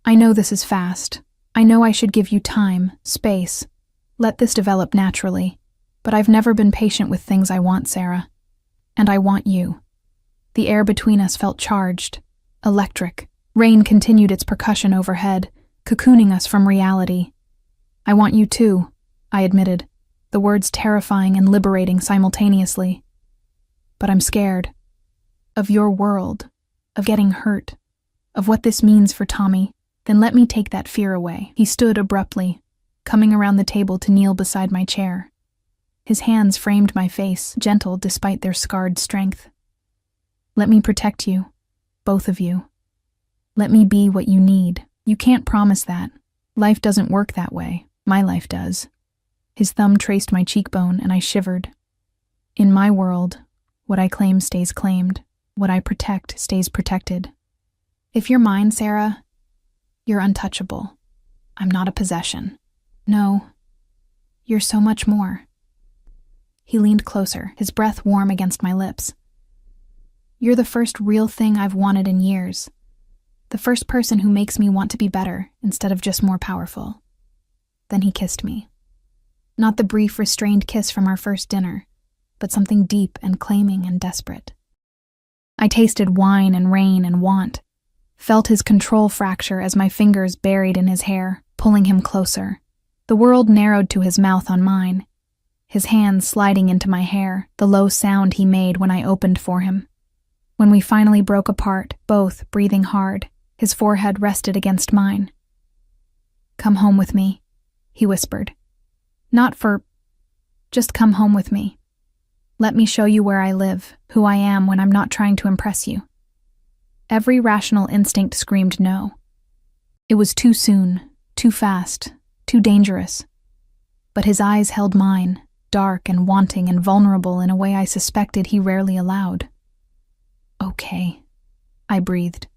I know this is fast. I know I should give you time, space. Let this develop naturally. But I've never been patient with things I want, Sarah. And I want you. The air between us felt charged, electric. Rain continued its percussion overhead, cocooning us from reality. I want you too, I admitted, the words terrifying and liberating simultaneously. But I'm scared. Of your world, of getting hurt, of what this means for Tommy. Then let me take that fear away. He stood abruptly, coming around the table to kneel beside my chair. His hands framed my face, gentle despite their scarred strength. Let me protect you, both of you. Let me be what you need. You can't promise that. Life doesn't work that way. My life does. His thumb traced my cheekbone and I shivered. In my world, what I claim stays claimed. What I protect stays protected. If you're mine, Sarah, you're untouchable. I'm not a possession. No, you're so much more. He leaned closer, his breath warm against my lips. You're the first real thing I've wanted in years. The first person who makes me want to be better instead of just more powerful. Then he kissed me. Not the brief, restrained kiss from our first dinner, but something deep and claiming and desperate. I tasted wine and rain and want, felt his control fracture as my fingers buried in his hair, pulling him closer. The world narrowed to his mouth on mine, his hands sliding into my hair, the low sound he made when I opened for him. When we finally broke apart, both breathing hard, his forehead rested against mine. Come home with me, he whispered. Just come home with me. Let me show you where I live, who I am when I'm not trying to impress you. Every rational instinct screamed no. It was too soon, too fast, too dangerous. But his eyes held mine, dark and wanting and vulnerable in a way I suspected he rarely allowed. Okay, I breathed.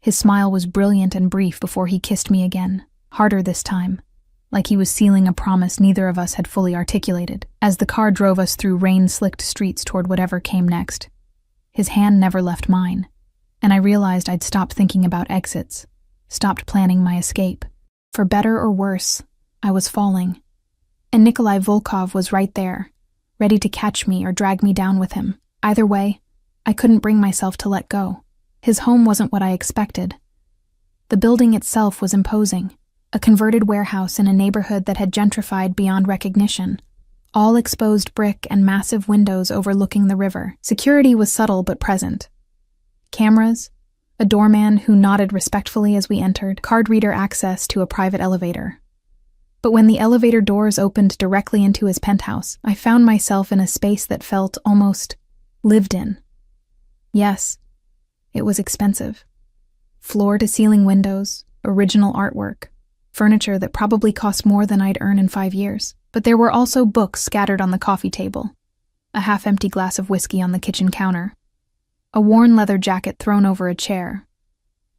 His smile was brilliant and brief before he kissed me again, harder this time, like he was sealing a promise neither of us had fully articulated, as the car drove us through rain-slicked streets toward whatever came next. His hand never left mine, and I realized I'd stopped thinking about exits, stopped planning my escape. For better or worse, I was falling, and Nikolai Volkov was right there, ready to catch me or drag me down with him. Either way, I couldn't bring myself to let go. His home wasn't what I expected. The building itself was imposing, a converted warehouse in a neighborhood that had gentrified beyond recognition. All exposed brick and massive windows overlooking the river. Security was subtle but present. Cameras, a doorman who nodded respectfully as we entered, card reader access to a private elevator. But when the elevator doors opened directly into his penthouse, I found myself in a space that felt almost lived in. Yes, it was expensive. Floor-to-ceiling windows, original artwork, furniture that probably cost more than I'd earn in 5 years. But there were also books scattered on the coffee table, a half-empty glass of whiskey on the kitchen counter, a worn leather jacket thrown over a chair.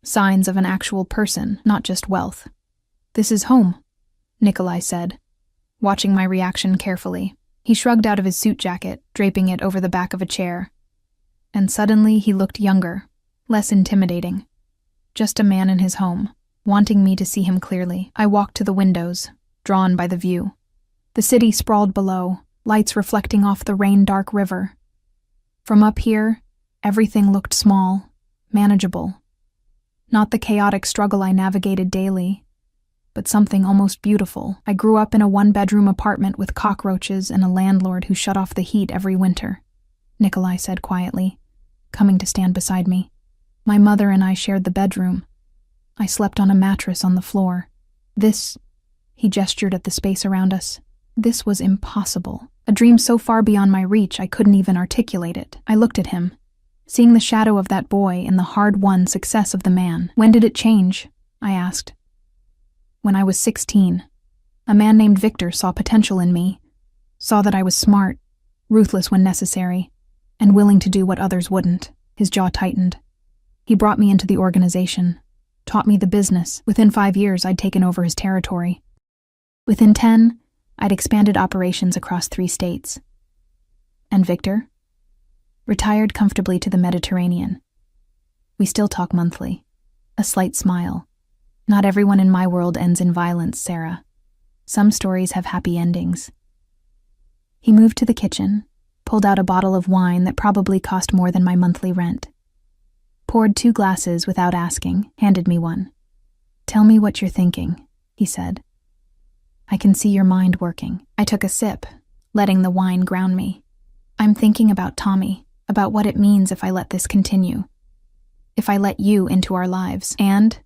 Signs of an actual person, not just wealth. This is home, Nikolai said, watching my reaction carefully. He shrugged out of his suit jacket, draping it over the back of a chair. And suddenly he looked younger, less intimidating. Just a man in his home, wanting me to see him clearly. I walked to the windows, drawn by the view. The city sprawled below, lights reflecting off the rain-dark river. From up here, everything looked small, manageable. Not the chaotic struggle I navigated daily, but something almost beautiful. I grew up in a one-bedroom apartment with cockroaches and a landlord who shut off the heat every winter, Nikolai said quietly, coming to stand beside me. My mother and I shared the bedroom. I slept on a mattress on the floor. He gestured at the space around us. This was impossible. A dream so far beyond my reach I couldn't even articulate it. I looked at him, seeing the shadow of that boy in the hard-won success of the man. When did it change? I asked. When I was 16. A man named Victor saw potential in me, saw that I was smart, ruthless when necessary, and willing to do what others wouldn't. His jaw tightened. He brought me into the organization, taught me the business. Within 5 years, I'd taken over his territory. Within 10, I'd expanded operations across 3 states. And Victor? Retired comfortably to the Mediterranean. We still talk monthly. A slight smile. Not everyone in my world ends in violence, Sarah. Some stories have happy endings. He moved to the kitchen, pulled out a bottle of wine that probably cost more than my monthly rent. Poured 2 glasses without asking, handed me one. "Tell me what you're thinking," he said. "I can see your mind working." I took a sip, letting the wine ground me. "I'm thinking about Tommy, about what it means if I let this continue. If I let you into our lives. And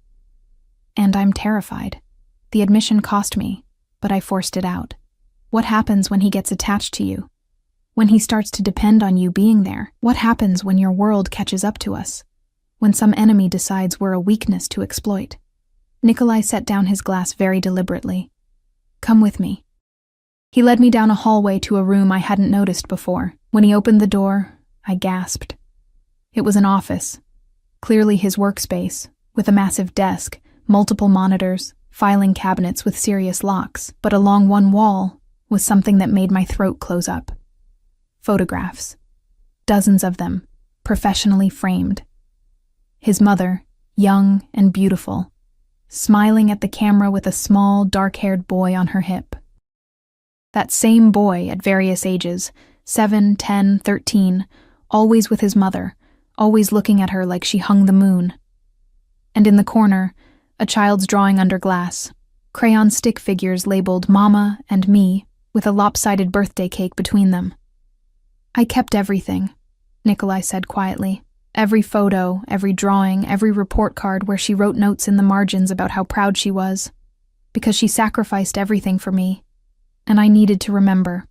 I'm terrified. The admission cost me, but I forced it out. What happens when he gets attached to you? When he starts to depend on you being there? What happens when your world catches up to us? When some enemy decides we're a weakness to exploit?" Nikolai set down his glass very deliberately. "Come with me." He led me down a hallway to a room I hadn't noticed before. When he opened the door, I gasped. It was an office, clearly his workspace, with a massive desk, multiple monitors, filing cabinets with serious locks, but along one wall was something that made my throat close up. Photographs. Dozens of them, professionally framed. His mother, young and beautiful, smiling at the camera with a small, dark-haired boy on her hip. That same boy at various ages, 7, 10, 13, always with his mother, always looking at her like she hung the moon. And in the corner, a child's drawing under glass, crayon stick figures labeled Mama and Me, with a lopsided birthday cake between them. "I kept everything," Nikolai said quietly. "Every photo, every drawing, every report card where she wrote notes in the margins about how proud she was. Because she sacrificed everything for me. And I needed to remember.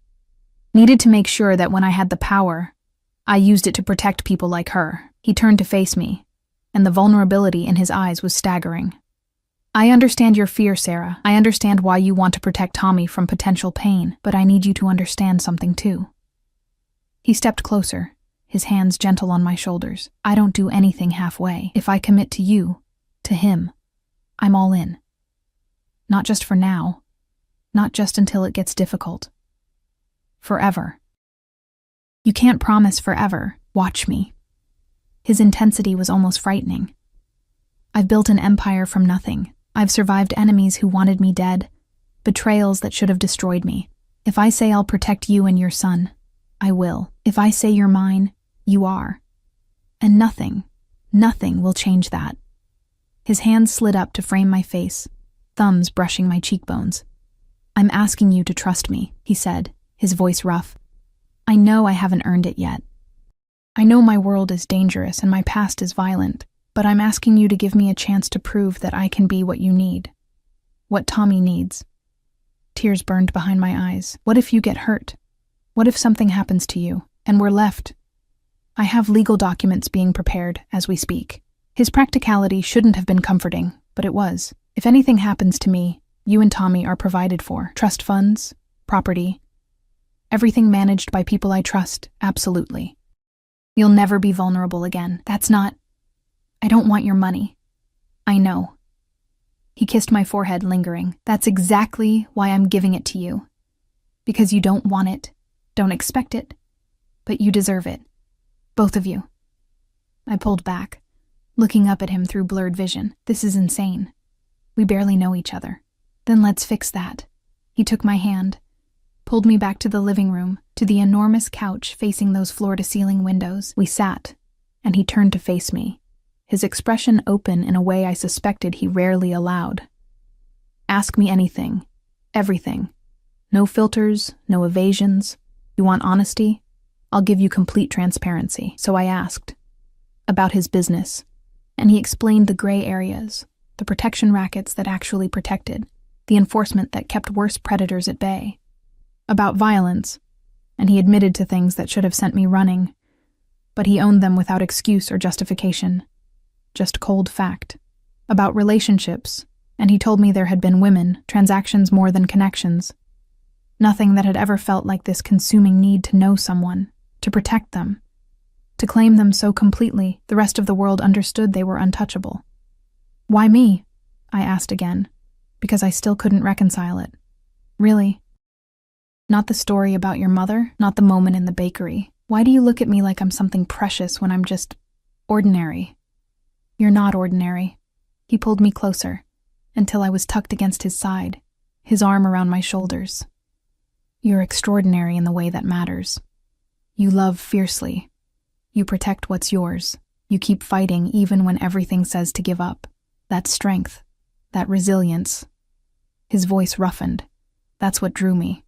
Needed to make sure that when I had the power, I used it to protect people like her." He turned to face me, and the vulnerability in his eyes was staggering. "I understand your fear, Sarah. I understand why you want to protect Tommy from potential pain, but I need you to understand something too." He stepped closer, his hands gentle on my shoulders. "I don't do anything halfway. If I commit to you, to him, I'm all in. Not just for now, not just until it gets difficult. Forever." "You can't promise forever. Watch me." His intensity was almost frightening. "I've built an empire from nothing. I've survived enemies who wanted me dead, betrayals that should have destroyed me. If I say I'll protect you and your son, I will. If I say you're mine, you are. And nothing will change that." His hands slid up to frame my face, thumbs brushing my cheekbones. "I'm asking you to trust me," he said, his voice rough. "I know I haven't earned it yet. I know my world is dangerous and my past is violent, but I'm asking you to give me a chance to prove that I can be what you need. What Tommy needs." Tears burned behind my eyes. "What if you get hurt? What if something happens to you, and we're left? I have legal documents being prepared as we speak." His practicality shouldn't have been comforting, but it was. "If anything happens to me, you and Tommy are provided for. Trust funds, property, everything managed by people I trust, absolutely. You'll never be vulnerable again. I don't want your money. I know." He kissed my forehead, lingering. "That's exactly why I'm giving it to you. Because you don't want it, don't expect it, but you deserve it. Both of you." I pulled back, looking up at him through blurred vision. "This is insane. We barely know each other." "Then let's fix that." He took my hand, pulled me back to the living room, to the enormous couch facing those floor-to-ceiling windows. We sat, and he turned to face me, his expression open in a way I suspected he rarely allowed. "Ask me anything, everything. No filters, no evasions. You want honesty? I'll give you complete transparency." So I asked. About his business. And he explained the gray areas, the protection rackets that actually protected, the enforcement that kept worse predators at bay. About violence, and he admitted to things that should have sent me running, but he owned them without excuse or justification. Just cold fact. About relationships, and he told me there had been women, transactions more than connections. Nothing that had ever felt like this consuming need to know someone, to protect them, to claim them so completely the rest of the world understood they were untouchable. Why me? I asked again, because I still couldn't reconcile it. Really? Not the story about your mother, not the moment in the bakery. Why do you look at me like I'm something precious when I'm just ordinary? You're not ordinary. He pulled me closer, until I was tucked against his side, his arm around my shoulders. You're extraordinary in the way that matters. You love fiercely. You protect what's yours. You keep fighting even when everything says to give up. That strength, that resilience. His voice roughened. That's what drew me.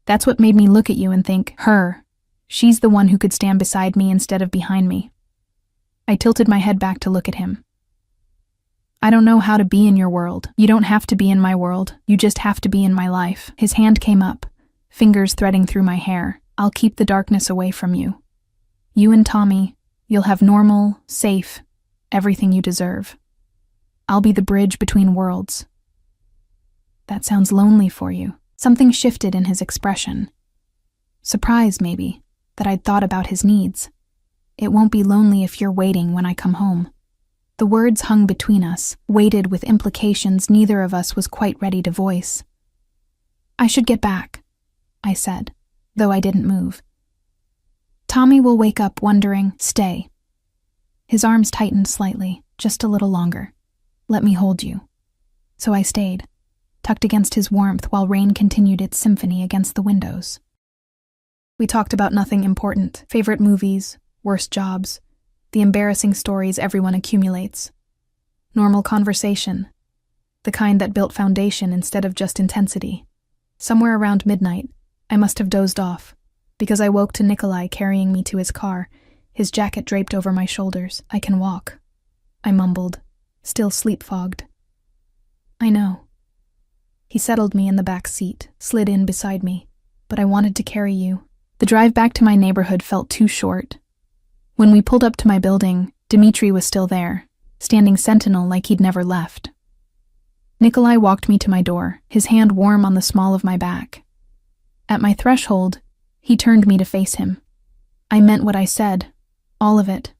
That's what made me look at you and think, her. She's the one who could stand beside me instead of behind me. I tilted my head back to look at him. I don't know how to be in your world. You don't have to be in my world. You just have to be in my life. His hand came up, fingers threading through my hair. I'll keep the darkness away from you. You and Tommy, you'll have normal, safe, everything you deserve. I'll be the bridge between worlds. That sounds lonely for you. Something shifted in his expression. Surprise, maybe, that I'd thought about his needs. It won't be lonely if you're waiting when I come home. The words hung between us, weighted with implications neither of us was quite ready to voice. I should get back, I said, though I didn't move. Tommy will wake up wondering, stay. His arms tightened slightly, just a little longer. Let me hold you. So I stayed, tucked against his warmth while rain continued its symphony against the windows. We talked about nothing important, favorite movies, worst jobs, the embarrassing stories everyone accumulates. Normal conversation, the kind that built foundation instead of just intensity. Somewhere around midnight, I must have dozed off, because I woke to Nikolai carrying me to his car, his jacket draped over my shoulders. I can walk, I mumbled, still sleep-fogged. I know. He settled me in the back seat, slid in beside me, but I wanted to carry you. The drive back to my neighborhood felt too short. When we pulled up to my building, Dmitri was still there, standing sentinel like he'd never left. Nikolai walked me to my door, his hand warm on the small of my back. At my threshold, he turned me to face him. I meant what I said, all of it.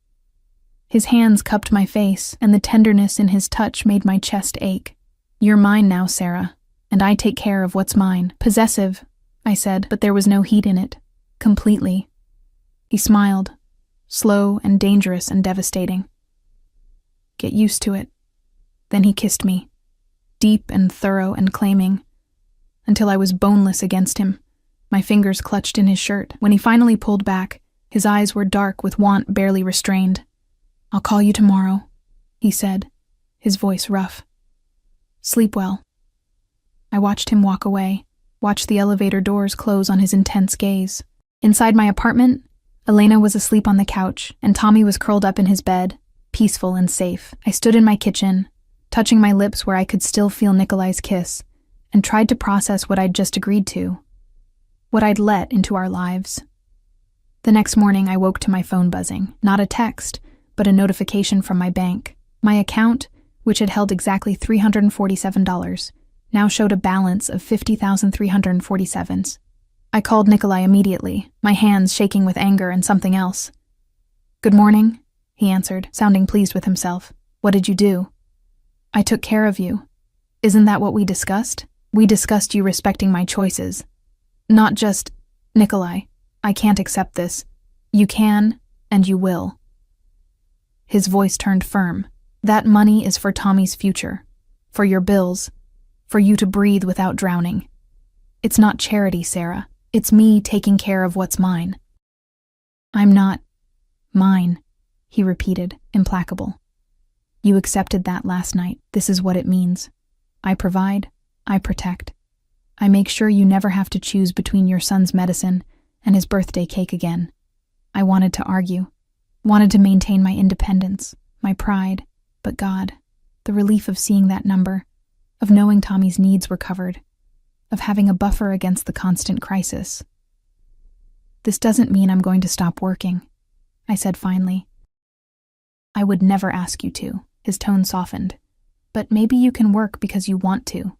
His hands cupped my face, and the tenderness in his touch made my chest ache. You're mine now, Sarah, and I take care of what's mine. Possessive, I said, but there was no heat in it. Completely. He smiled, slow and dangerous and devastating. Get used to it. Then he kissed me, deep and thorough and claiming, until I was boneless against him, my fingers clutched in his shirt. When he finally pulled back, his eyes were dark with want barely restrained. I'll call you tomorrow, he said, his voice rough. Sleep well. I watched him walk away, watched the elevator doors close on his intense gaze. Inside my apartment, Elena was asleep on the couch, and Tommy was curled up in his bed, peaceful and safe. I stood in my kitchen, touching my lips where I could still feel Nikolai's kiss, and tried to process what I'd just agreed to, what I'd let into our lives. The next morning, I woke to my phone buzzing, not a text, but a notification from my bank. My account, which had held exactly $347, now showed a balance of $50,347. I called Nikolai immediately, my hands shaking with anger and something else. Good morning, he answered, sounding pleased with himself. What did you do? I took care of you. Isn't that what we discussed? We discussed you respecting my choices. Not just, Nikolai, I can't accept this. You can, and you will. His voice turned firm. That money is for Tommy's future, for your bills, for you to breathe without drowning. It's not charity, Sarah. It's me taking care of what's mine. I'm not mine, he repeated, implacable. You accepted that last night. This is what it means. I provide, I protect. I make sure you never have to choose between your son's medicine and his birthday cake again. I wanted to argue, wanted to maintain my independence, my pride, But God, the relief of seeing that number, of knowing Tommy's needs were covered, of having a buffer against the constant crisis. "This doesn't mean I'm going to stop working," I said finally. "I would never ask you to," his tone softened. "But maybe you can work because you want to,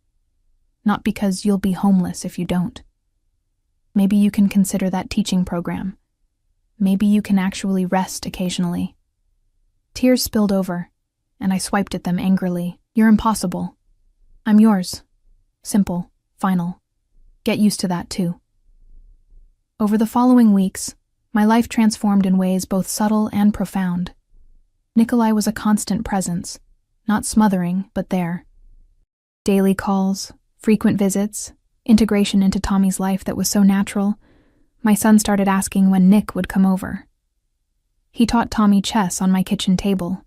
not because you'll be homeless if you don't. Maybe you can consider that teaching program. Maybe you can actually rest occasionally." Tears spilled over, and I swiped at them angrily. "You're impossible. I'm yours. Simple, final. Get used to that too." Over the following weeks, my life transformed in ways both subtle and profound. Nikolai was a constant presence, not smothering, but there. Daily calls, frequent visits, integration into Tommy's life that was so natural, my son started asking when Nick would come over. He taught Tommy chess on my kitchen table,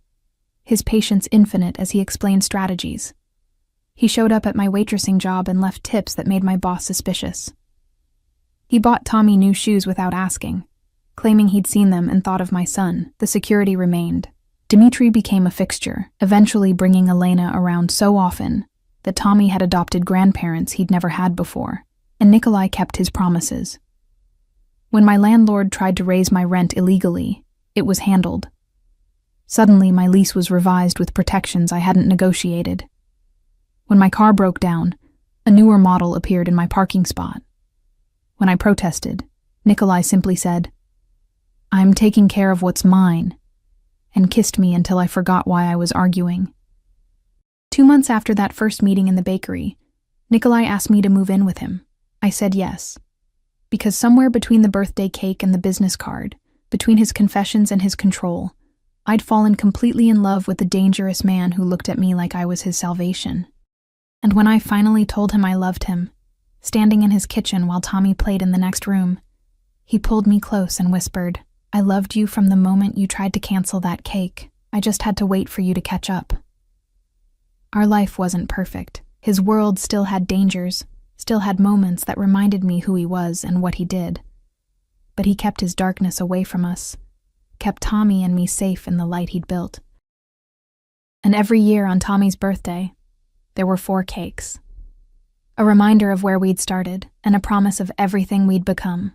his patience infinite as he explained strategies. He showed up at my waitressing job and left tips that made my boss suspicious. He bought Tommy new shoes without asking, claiming he'd seen them and thought of my son. The security remained. Dmitri became a fixture, eventually bringing Elena around so often that Tommy had adopted grandparents he'd never had before, and Nikolai kept his promises. When my landlord tried to raise my rent illegally, it was handled. Suddenly, my lease was revised with protections I hadn't negotiated. When my car broke down, a newer model appeared in my parking spot. When I protested, Nikolai simply said, "I'm taking care of what's mine," and kissed me until I forgot why I was arguing. 2 months after that first meeting in the bakery, Nikolai asked me to move in with him. I said yes, because somewhere between the birthday cake and the business card, between his confessions and his control, I'd fallen completely in love with the dangerous man who looked at me like I was his salvation. And when I finally told him I loved him, standing in his kitchen while Tommy played in the next room, he pulled me close and whispered, "I loved you from the moment you tried to cancel that cake. I just had to wait for you to catch up." Our life wasn't perfect. His world still had dangers, still had moments that reminded me who he was and what he did. But he kept his darkness away from us, kept Tommy and me safe in the light he'd built. And every year on Tommy's birthday, there were 4 cakes. A reminder of where we'd started and a promise of everything we'd become.